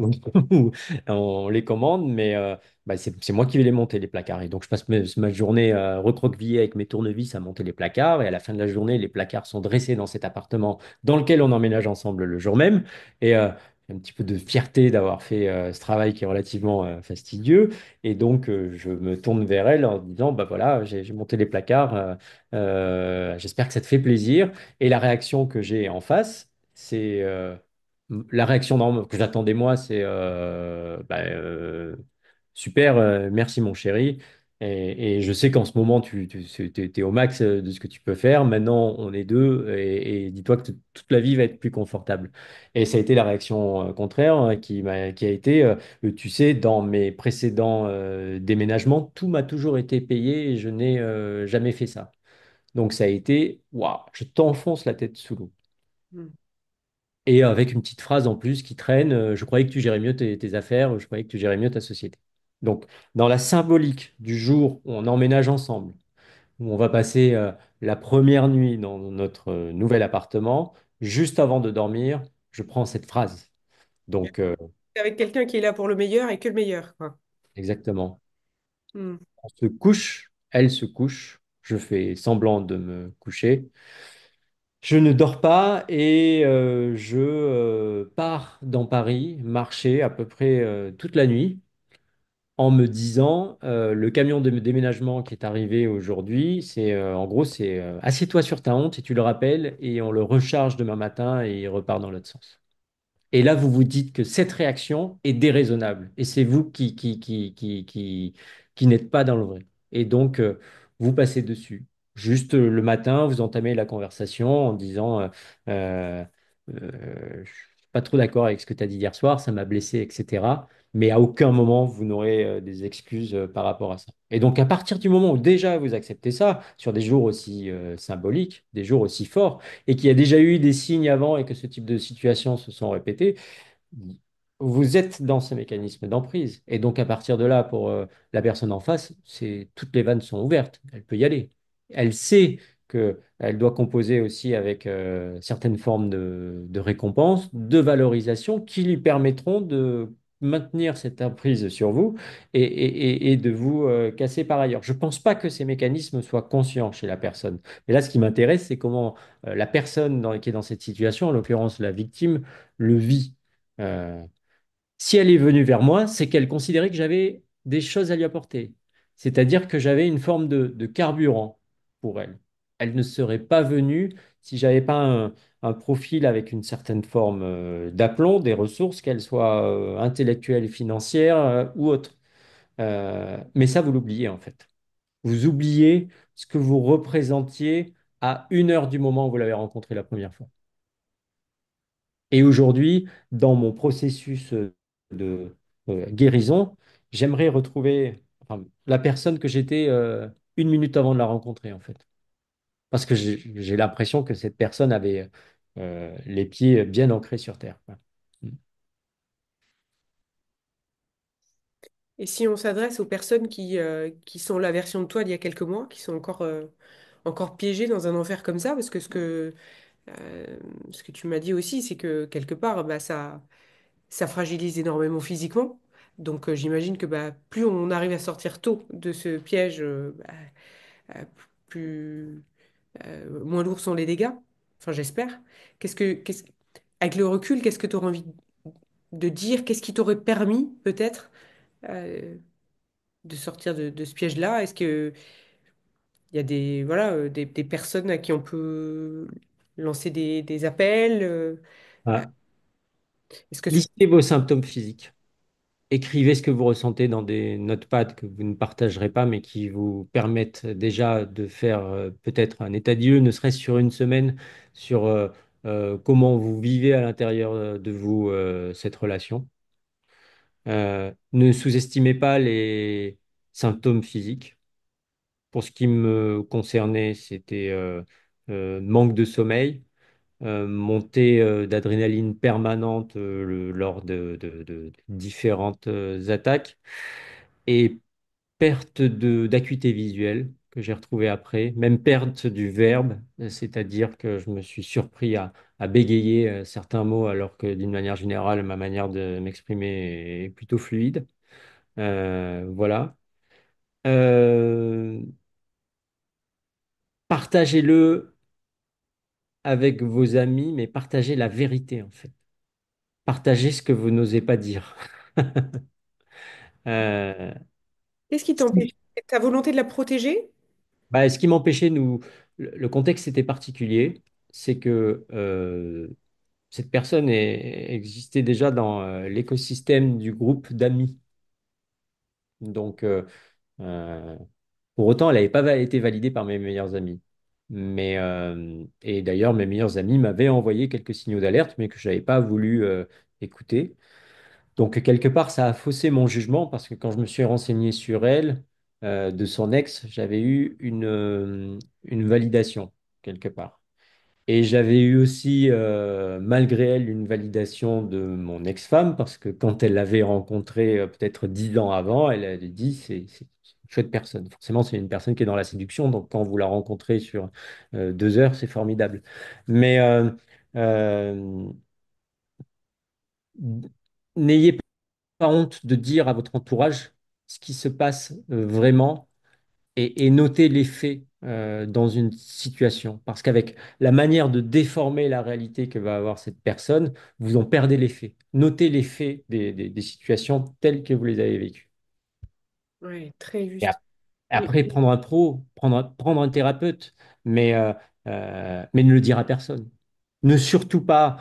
ou on les commande, mais c'est moi qui vais les monter, les placards. Et donc, je passe ma journée recroquevillée avec mes tournevis à monter les placards. Et à la fin de la journée, les placards sont dressés dans cet appartement dans lequel on emménage ensemble le jour même. Et j'ai un petit peu de fierté d'avoir fait ce travail qui est relativement fastidieux. Et donc, je me tourne vers elle en disant, bah voilà, j'ai monté les placards. J'espère que ça te fait plaisir. Et la réaction que j'ai en face, c'est la réaction que j'attendais moi, c'est super, merci mon chéri. Et je sais qu'en ce moment, tu es au max de ce que tu peux faire. Maintenant, on est deux et dis-toi que toute la vie va être plus confortable. Et ça a été la réaction contraire qui a été, tu sais, dans mes précédents déménagements, tout m'a toujours été payé et je n'ai jamais fait ça. Donc ça a été, waouh, je t'enfonce la tête sous l'eau. Hmm. Et avec une petite phrase en plus qui traîne, je croyais que tu gérais mieux tes affaires, je croyais que tu gérais mieux ta société. Donc, dans la symbolique du jour où on emménage ensemble, où on va passer la première nuit dans notre nouvel appartement, juste avant de dormir, je prends cette phrase. Donc, Avec quelqu'un qui est là pour le meilleur et que le meilleur, quoi. exactement. Hmm. On se couche, elle se couche, je fais semblant de me coucher. Je ne dors pas et je pars dans Paris, marcher à peu près toute la nuit en me disant le camion de déménagement qui est arrivé aujourd'hui, c'est en gros c'est assieds-toi sur ta honte et tu le rappelles et on le recharge demain matin et il repart dans l'autre sens. Et là, vous vous dites que cette réaction est déraisonnable. Et c'est vous qui n'êtes pas dans le vrai. Et donc, vous passez dessus. Juste le matin, vous entamez la conversation en disant euh, je suis pas trop d'accord avec ce que tu as dit hier soir, ça m'a blessé, etc. Mais à aucun moment, vous n'aurez des excuses par rapport à ça. Et donc, à partir du moment où déjà vous acceptez ça, sur des jours aussi symboliques, des jours aussi forts, et qu'il y a déjà eu des signes avant et que ce type de situations se sont répétées, vous êtes dans ce mécanisme d'emprise. Et donc, à partir de là, pour la personne en face, toutes les vannes sont ouvertes. Elle peut y aller. Elle sait qu'elle doit composer aussi avec certaines formes de récompense, de valorisation qui lui permettront de maintenir cette emprise sur vous et de vous casser par ailleurs. Je ne pense pas que ces mécanismes soient conscients chez la personne. Mais là, ce qui m'intéresse, c'est comment la personne qui est dans cette situation, en l'occurrence la victime, le vit. Euh, Si elle est venue vers moi, c'est qu'elle considérait que j'avais des choses à lui apporter. C'est-à-dire que j'avais une forme de carburant pour elle. Elle ne serait pas venue si j'avais pas un profil avec une certaine forme d'aplomb, des ressources, qu'elles soient intellectuelles, financières ou autres. Mais ça, vous l'oubliez en fait. Vous oubliez ce que vous représentiez à 1 heure du moment où vous l'avez rencontré la première fois. Et aujourd'hui, dans mon processus de guérison, j'aimerais retrouver enfin, la personne que j'étais 1 minute avant de la rencontrer, en fait. Parce que j'ai l'impression que cette personne avait les pieds bien ancrés sur terre, quoi. Et si on s'adresse aux personnes qui sont la version de toi d'il y a quelques mois, qui sont encore piégées dans un enfer comme ça, parce que ce que tu m'as dit aussi, c'est que quelque part, bah, ça fragilise énormément physiquement. Donc j'imagine que bah, plus on arrive à sortir tôt de ce piège, euh, plus, moins lourds sont les dégâts. Enfin, j'espère. Avec le recul, qu'est-ce que tu aurais envie de dire? Qu'est-ce qui t'aurait permis, peut-être, euh, de sortir de ce piège-là? Est-ce que il y a des personnes à qui on peut lancer des appels? Ah. Est-ce que ce- Listez vos symptômes physiques. Écrivez ce que vous ressentez dans des notepads que vous ne partagerez pas, mais qui vous permettent déjà de faire peut-être un état des lieux, ne serait-ce sur 1 semaine, sur comment vous vivez à l'intérieur de vous cette relation. Ne sous-estimez pas les symptômes physiques. Pour ce qui me concernait, c'était manque de sommeil, montée d'adrénaline permanente lors de différentes attaques et perte d'acuité visuelle que j'ai retrouvée après, même perte du verbe, c'est-à-dire que je me suis surpris à bégayer certains mots alors que d'une manière générale, ma manière de m'exprimer est plutôt fluide. Voilà. Euh, Partagez-le avec vos amis, mais partagez la vérité en fait. Partagez ce que vous n'osez pas dire. Euh, Qu'est-ce qui t'empêche? Ta volonté de la protéger? Ce qui m'empêchait, le contexte était particulier, c'est que cette personne existait déjà dans l'écosystème du groupe d'amis. Donc, euh, pour autant, elle n'avait pas été validée par mes meilleurs amis. Et d'ailleurs, mes meilleurs amis m'avaient envoyé quelques signaux d'alerte, mais que je n'avais pas voulu écouter. Donc, quelque part, ça a faussé mon jugement parce que quand je me suis renseigné sur elle, de son ex, j'avais eu une validation, quelque part. Et j'avais eu aussi, malgré elle, une validation de mon ex-femme parce que quand elle l'avait rencontré peut-être 10 ans avant, elle avait dit c'est une chouette personne. Forcément, c'est une personne qui est dans la séduction, donc quand vous la rencontrez sur 2 heures, c'est formidable. Mais euh, n'ayez pas honte de dire à votre entourage ce qui se passe vraiment et noter les faits dans une situation. Parce qu'avec la manière de déformer la réalité que va avoir cette personne, vous en perdez les faits. Notez les faits des situations telles que vous les avez vécues. Ouais, très Et juste. Et, après, prendre un pro, prendre un thérapeute, mais ne le dire à personne. Ne surtout pas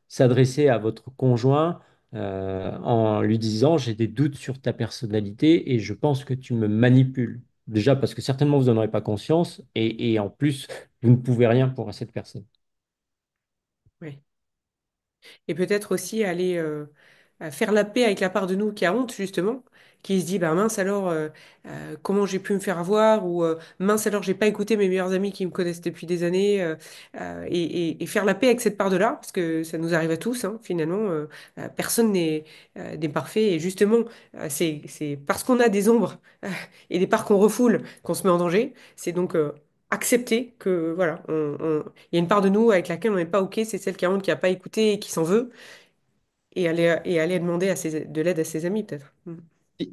s'adresser à votre conjoint en lui disant, j'ai des doutes sur ta personnalité et je pense que tu me manipules. Déjà parce que certainement vous n'en aurez pas conscience et en plus, vous ne pouvez rien pour cette personne. ouais. Et peut-être aussi aller à faire la paix avec la part de nous qui a honte, justement, qui se dit, bah mince alors, comment j'ai pu me faire avoir, ou mince alors, j'ai pas écouté mes meilleurs amis qui me connaissent depuis des années, et faire la paix avec cette part de là, parce que ça nous arrive à tous, hein, finalement, personne n'est parfait, et justement, c'est parce qu'on a des ombres et des parts qu'on refoule qu'on se met en danger, c'est donc accepter que, voilà, il y a une part de nous avec laquelle on n'est pas OK, c'est celle qui a honte, qui n'a pas écouté et qui s'en veut, et aller demander de l'aide à ses amis, peut-être. Mm.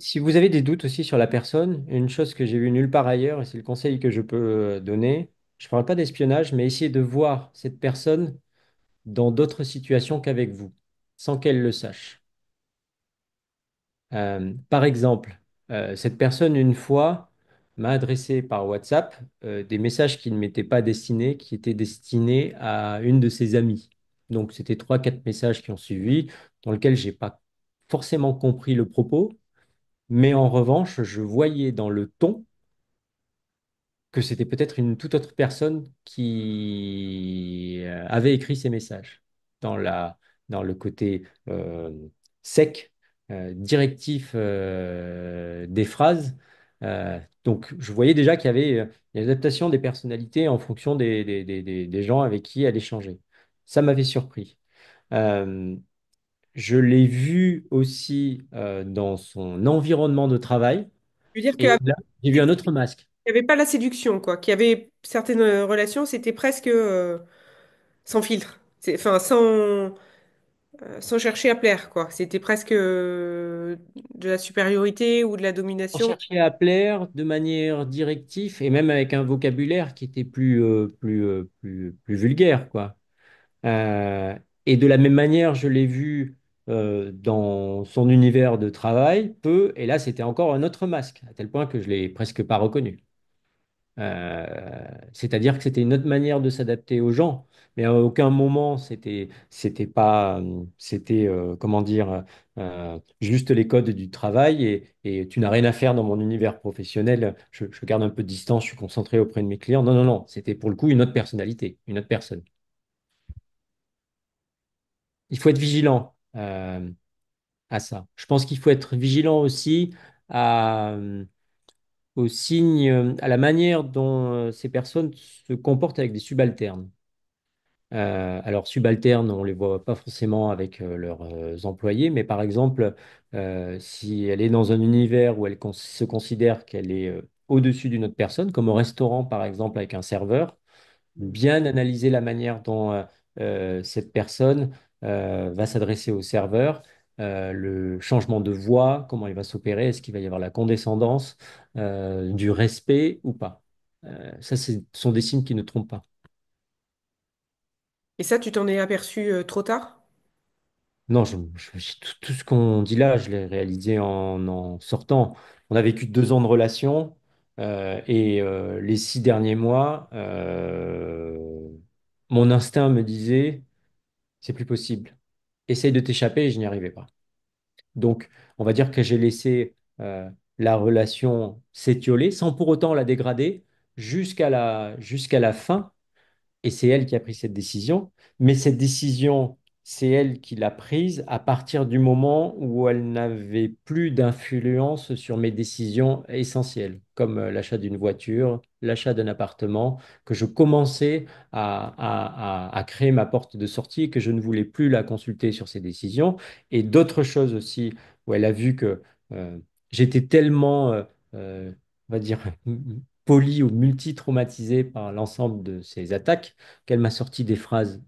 Si vous avez des doutes aussi sur la personne, une chose que j'ai vue nulle part ailleurs, et c'est le conseil que je peux donner, je ne parle pas d'espionnage, mais essayez de voir cette personne dans d'autres situations qu'avec vous, sans qu'elle le sache. Par exemple, cette personne, une fois, m'a adressé par WhatsApp des messages qui ne m'étaient pas destinés, qui étaient destinés à une de ses amies. Donc, c'était trois, quatre messages qui ont suivi, dans lesquels j'ai pas forcément compris le propos, mais en revanche, je voyais dans le ton que c'était peut-être une toute autre personne qui avait écrit ces messages. Dans dans le côté sec, directif des phrases. Donc, je voyais déjà qu'il y avait une adaptation des personnalités en fonction des gens avec qui elle échangeait. Ça m'avait surpris. Euh, je l'ai vu aussi dans son environnement de travail. Je veux dire Et qu'il là, j'ai vu un autre masque. n'y avait pas la séduction, quoi. Qu'il y avait certaines relations, c'était presque sans filtre. Enfin, sans chercher à plaire, quoi. C'était presque de la supériorité ou de la On domination. cherchait à plaire de manière directive et même avec un vocabulaire qui était plus vulgaire, quoi. Euh, et de la même manière, je l'ai vu dans son univers de travail, peu, et là, c'était encore un autre masque, à tel point que je l'ai presque pas reconnu. C'est-à-dire que c'était une autre manière de s'adapter aux gens, mais à aucun moment c'était pas, c'était comment dire, juste les codes du travail et tu n'as rien à faire dans mon univers professionnel. Je garde un peu de distance, je suis concentré auprès de mes clients. Non, non, non, c'était pour le coup une autre personnalité, une autre personne. Il faut être vigilant à ça. Je pense qu'il faut être vigilant aussi à, aux signes, à la manière dont ces personnes se comportent avec des subalternes. Alors, subalternes, on ne les voit pas forcément avec leurs employés, mais par exemple, si elle est dans un univers où se considère qu'elle est au-dessus d'une autre personne, comme au restaurant, par exemple, avec un serveur, bien analyser la manière dont cette personne va s'adresser au serveur, le changement de voix, comment il va s'opérer, est-ce qu'il va y avoir la condescendance, du respect ou pas. Ça, ce sont des signes qui ne trompent pas. Et ça, tu t'en es aperçu trop tard? Non, tout ce qu'on dit là, je l'ai réalisé en sortant. On a vécu 2 ans de relation et les 6 derniers mois, mon instinct me disait, c'est plus possible. Essaye de t'échapper et je n'y arrivais pas. Donc, on va dire que j'ai laissé la relation s'étioler sans pour autant la dégrader jusqu'à la fin et c'est elle qui a pris cette décision. Mais cette décision, c'est elle qui l'a prise à partir du moment où elle n'avait plus d'influence sur mes décisions essentielles, comme l'achat d'une voiture, l'achat d'un appartement, que je commençais à créer ma porte de sortie et que je ne voulais plus la consulter sur ces décisions. Et d'autres choses aussi, où elle a vu que j'étais tellement, euh, on va dire, poli ou multi-traumatisé par l'ensemble de ces attaques qu'elle m'a sorti des phrases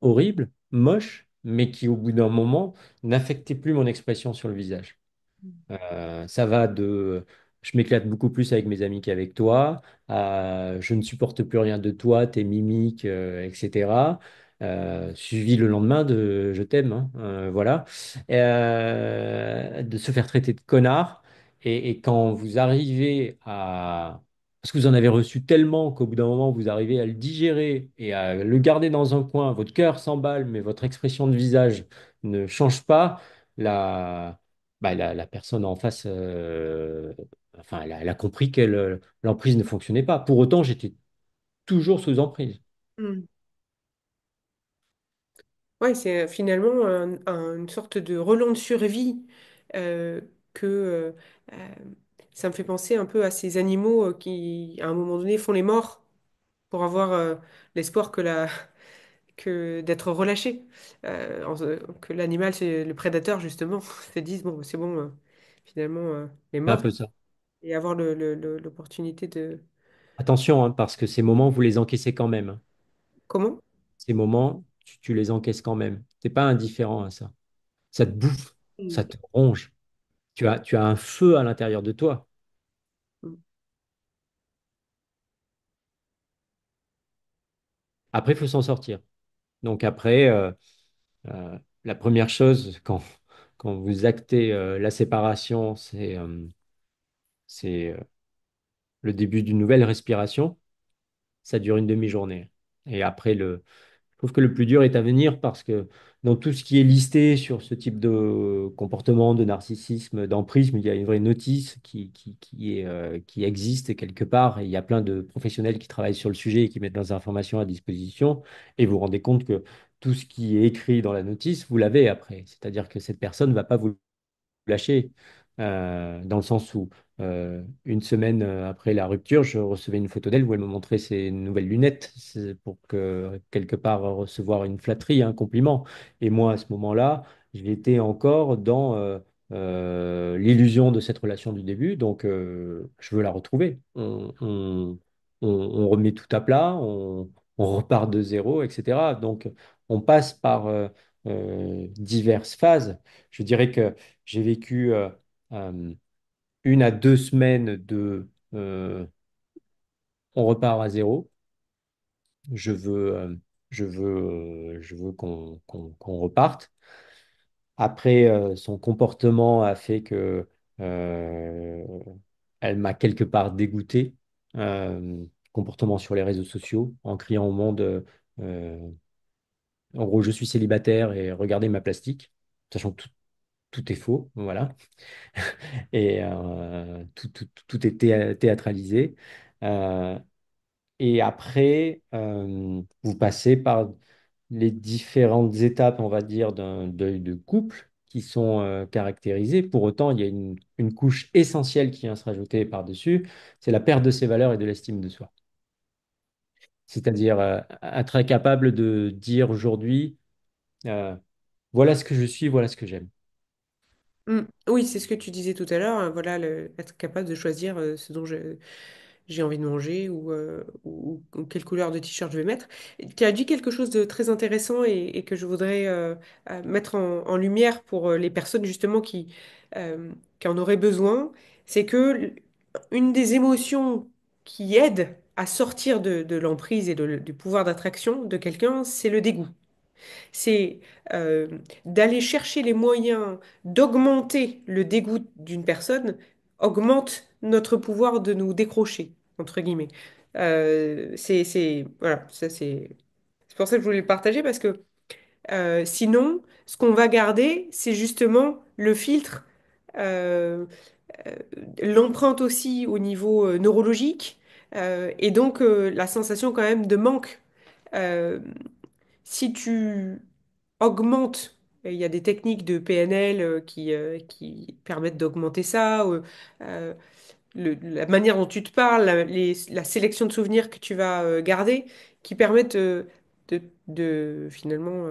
horribles, moches, mais qui, au bout d'un moment, n'affectaient plus mon expression sur le visage. Ça va de je m'éclate beaucoup plus avec mes amis qu'avec toi, à je ne supporte plus rien de toi, tes mimiques, etc. Suivi le lendemain de je t'aime, hein, voilà. De se faire traiter de connard. Et quand vous arrivez à. Parce que vous en avez reçu tellement qu'au bout d'un moment, vous arrivez à le digérer et à le garder dans un coin, votre cœur s'emballe, mais votre expression de visage ne change pas. La, la personne en face, enfin, elle a compris que l'emprise ne fonctionnait pas. Pour autant, j'étais toujours sous emprise. Hmm. Ouais, c'est finalement une sorte de relent de survie que euh, ça me fait penser un peu à ces animaux qui, à un moment donné, font les morts pour avoir l'espoir que d'être relâchés. Que l'animal, c'est le prédateur, justement, se dise, bon, c'est bon, finalement, les C'est un morts, peu ça. et avoir l'opportunité de... Attention, hein, parce que ces moments, vous les encaissez quand même, hein. Comment? Ces moments, tu les encaisses quand même. T'es pas indifférent à ça. Ça te bouffe, ça Mm. te ronge. Tu as un feu à l'intérieur de toi. Mm. Après, il faut s'en sortir. Donc après, la première chose, quand vous actez la séparation, c'est le début d'une nouvelle respiration. Ça dure une demi-journée. Et après, je trouve que le plus dur est à venir parce que dans tout ce qui est listé sur ce type de comportement, de narcissisme, d'emprisme, il y a une vraie notice qui existe quelque part. Et il y a plein de professionnels qui travaillent sur le sujet et qui mettent leurs informations à disposition. Et vous vous rendez compte que tout ce qui est écrit dans la notice, vous l'avez après. C'est-à-dire que cette personne ne va pas vous lâché, dans le sens où une semaine après la rupture, je recevais une photo d'elle où elle me montrait ses nouvelles lunettes. C'est pour que quelque part recevoir une flatterie, un compliment. Et moi, à ce moment-là, j'étais encore dans l'illusion de cette relation du début, donc je veux la retrouver. On remet tout à plat, on repart de zéro, etc. Donc on passe par diverses phases. Je dirais que j'ai vécu euh, 1 à 2 semaines de on repart à zéro. Je veux, je veux qu'on reparte. Après, son comportement a fait que euh, elle m'a quelque part dégoûté. Comportement sur les réseaux sociaux, en criant au monde, en gros, je suis célibataire et regardez ma plastique, sachant que tout est faux. Voilà. Et tout est théâtralisé. Euh, et après, vous passez par les différentes étapes, on va dire, d'un deuil de couple qui sont caractérisées. Pour autant, il y a une couche essentielle qui vient se rajouter par-dessus, c'est la perte de ses valeurs et de l'estime de soi. C'est-à-dire être incapable de dire aujourd'hui, euh, voilà ce que je suis, voilà ce que j'aime. Mm. Oui, c'est ce que tu disais tout à l'heure. Voilà, être capable de choisir ce dont j'ai envie de manger ou quelle couleur de t-shirt je vais mettre. Et tu as dit quelque chose de très intéressant et que je voudrais mettre en lumière pour les personnes justement qui en auraient besoin. C'est que une des émotions qui aide à sortir de l'emprise et du pouvoir d'attraction de quelqu'un, c'est le dégoût. C'est euh, d'aller chercher les moyens d'augmenter le dégoût d'une personne, augmente notre pouvoir de nous décrocher, entre guillemets. Voilà, ça c'est pour ça que je voulais le partager parce que sinon, ce qu'on va garder, c'est justement le filtre, euh, euh, l'empreinte aussi au niveau neurologique, et donc la sensation quand même de manque. Euh, Si tu augmentes, et il y a des techniques de PNL qui permettent d'augmenter ça, euh, la manière dont tu te parles, la sélection de souvenirs que tu vas garder, qui permettent finalement...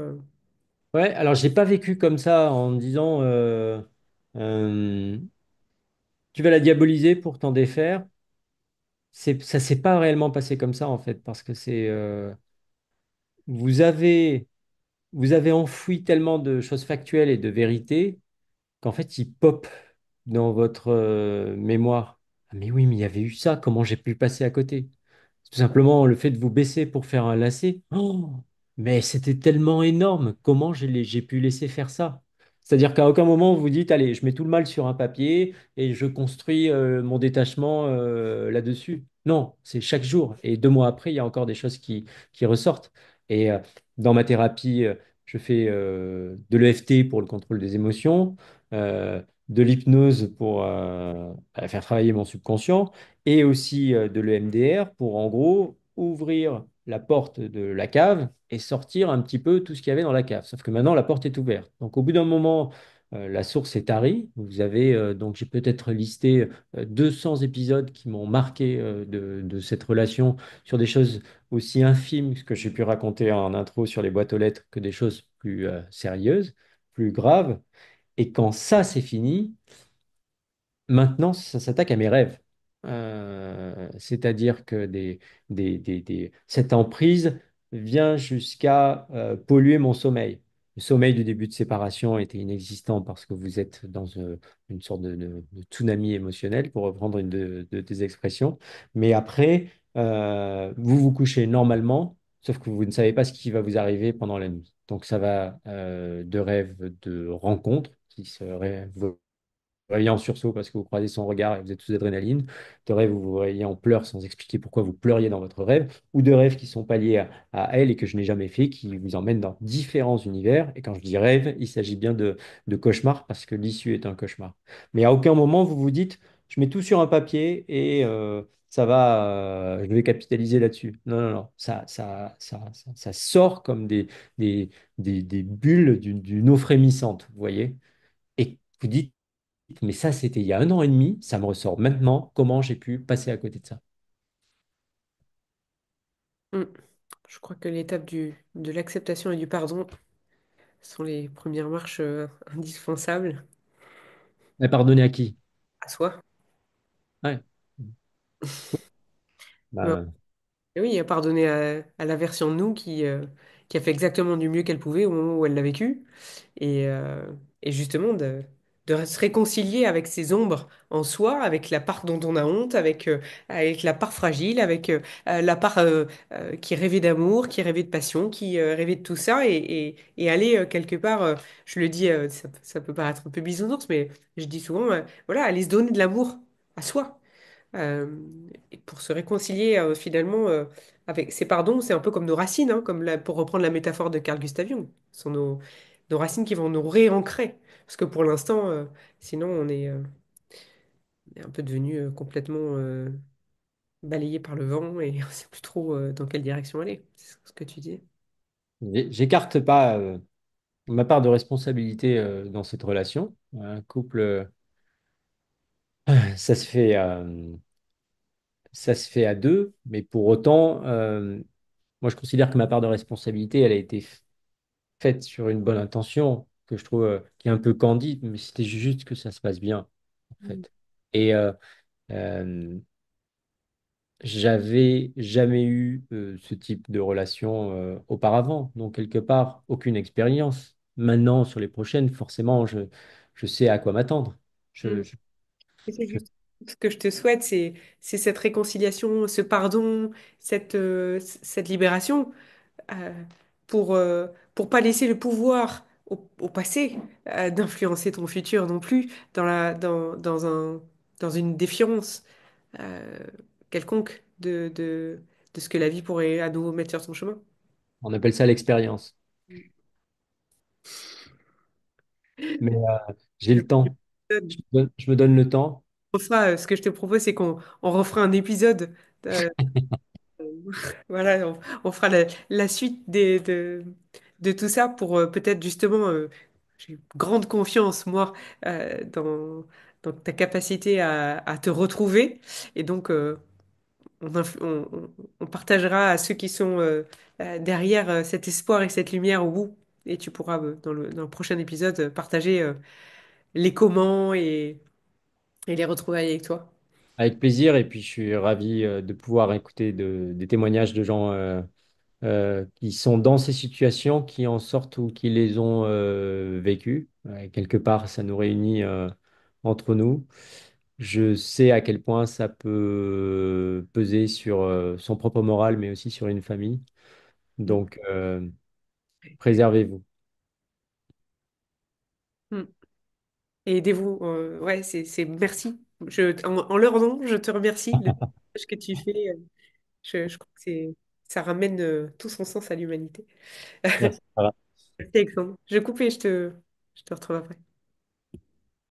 Ouais, alors j'ai pas vécu comme ça en me disant euh, tu vas la diaboliser pour t'en défaire. Ça s'est pas réellement passé comme ça en fait, parce que vous avez vous avez enfoui tellement de choses factuelles et de vérités qu'en fait ils pop dans votre mémoire. Ah, mais oui, mais il y avait eu ça, comment j'ai pu passer à côté? Tout simplement le fait de vous baisser pour faire un lacet. Oh, mais c'était tellement énorme. Comment j'ai pu laisser faire ça? C'est-à-dire qu'à aucun moment vous vous dites, allez, je mets tout le mal sur un papier et je construis mon détachement là-dessus. Non, c'est chaque jour. Et 2 mois après, il y a encore des choses qui ressortent. Et dans ma thérapie, je fais de l'EFT pour le contrôle des émotions, de l'hypnose pour faire travailler mon subconscient et aussi de l'EMDR pour en gros ouvrir la porte de la cave et sortir un petit peu tout ce qu'il y avait dans la cave. Sauf que maintenant, la porte est ouverte. Donc au bout d'un moment, la source est tarie. Vous avez, donc j'ai peut-être listé 200 épisodes qui m'ont marqué de cette relation sur des choses aussi infimes que j'ai pu raconter en intro sur les boîtes aux lettres que des choses plus sérieuses, plus graves. Et quand ça, c'est fini, maintenant, ça s'attaque à mes rêves. C'est-à-dire que cette emprise vient jusqu'à polluer mon sommeil. Le sommeil du début de séparation était inexistant parce que vous êtes dans une sorte de tsunami émotionnel, pour reprendre une de tes expressions. Mais après, vous vous couchez normalement, sauf que vous ne savez pas ce qui va vous arriver pendant la nuit. Donc ça va de rêves de rencontres qui se réveillez en sursaut parce que vous croisez son regard et vous êtes sous adrénaline, de rêves où vous vous réveillez en pleurs sans expliquer pourquoi vous pleuriez dans votre rêve, ou de rêves qui sont pas liés à elle et que je n'ai jamais fait, qui vous emmènent dans différents univers. Et quand je dis rêve, il s'agit bien de cauchemar parce que l'issue est un cauchemar. Mais à aucun moment vous vous dites, je mets tout sur un papier et ça va, je vais capitaliser là-dessus. Non, non, non, ça sort comme des, des bulles d'une eau frémissante, vous voyez? Et vous dites, mais ça, c'était il y a 1 an et demi, ça me ressort maintenant. Comment j'ai pu passer à côté de ça? Mm. Je crois que l'étape de l'acceptation et du pardon sont les premières marches indispensables Mais pardonner à qui? à soi. Ouais. Ouais. Bah, Et oui, pardonner à la version de nous qui a fait exactement du mieux qu'elle pouvait au moment où elle l'a vécu. Et, euh, et justement, de se réconcilier avec ses ombres en soi, avec la part dont on a honte, avec la part fragile, avec la part qui rêvait d'amour, qui rêvait de passion, qui rêvait de tout ça, et aller quelque part, je le dis, ça peut paraître un peu bisounours, mais je dis souvent, voilà, aller se donner de l'amour à soi. Euh, et pour se réconcilier finalement avec ces pardons, c'est un peu comme nos racines, hein, pour reprendre la métaphore de Carl Gustav Jung. Ce sont nos racines qui vont nous réancrer. Parce que pour l'instant, sinon, on est un peu devenu complètement balayé par le vent et on ne sait plus trop dans quelle direction aller. C'est ce que tu dis. j'écarte pas ma part de responsabilité dans cette relation. Un couple, ça se fait, ça se fait à deux, mais pour autant, moi, je considère que ma part de responsabilité, elle a été faite sur une bonne intention, que je trouve qui est un peu candide, mais c'était juste que ça se passe bien, en Mm. fait. Et euh, j'avais jamais eu ce type de relation auparavant, donc quelque part, aucune expérience. Maintenant, sur les prochaines, forcément, je sais à quoi m'attendre. Mm. Je, je- Et c'est je- juste ce que je te souhaite, c'est cette réconciliation, ce pardon, cette libération. euh, pour pas laisser le pouvoir au passé d'influencer ton futur non plus dans une défiance euh, quelconque de ce que la vie pourrait à nouveau mettre sur ton chemin. on appelle ça l'expérience. Mais j'ai Le le temps. Je me donne le temps. ce que je te propose, c'est qu'on refera un épisode. euh, Voilà, on fera la suite de tout ça pour peut-être justement, j'ai grande confiance, moi, dans ta capacité à te retrouver. Et donc, on partagera à ceux qui sont derrière cet espoir et cette lumière au bout. Et tu pourras, dans le prochain épisode, partager les comment et les retrouvailles avec toi. Avec plaisir. Et puis, je suis ravi de pouvoir écouter des témoignages de gens qui sont dans ces situations, qui en sortent ou qui les ont vécues. Quelque part, ça nous réunit entre nous. Je sais à quel point ça peut peser sur son propre moral, mais aussi sur une famille. Mm. Donc, préservez-vous. Mm. Et aidez-vous. Ouais, merci. En leur nom, je te remercie de ce que tu fais. Je crois que ça ramène tout son sens à l'humanité. Merci. Merci, Alexandre. Je coupe et je te retrouve après.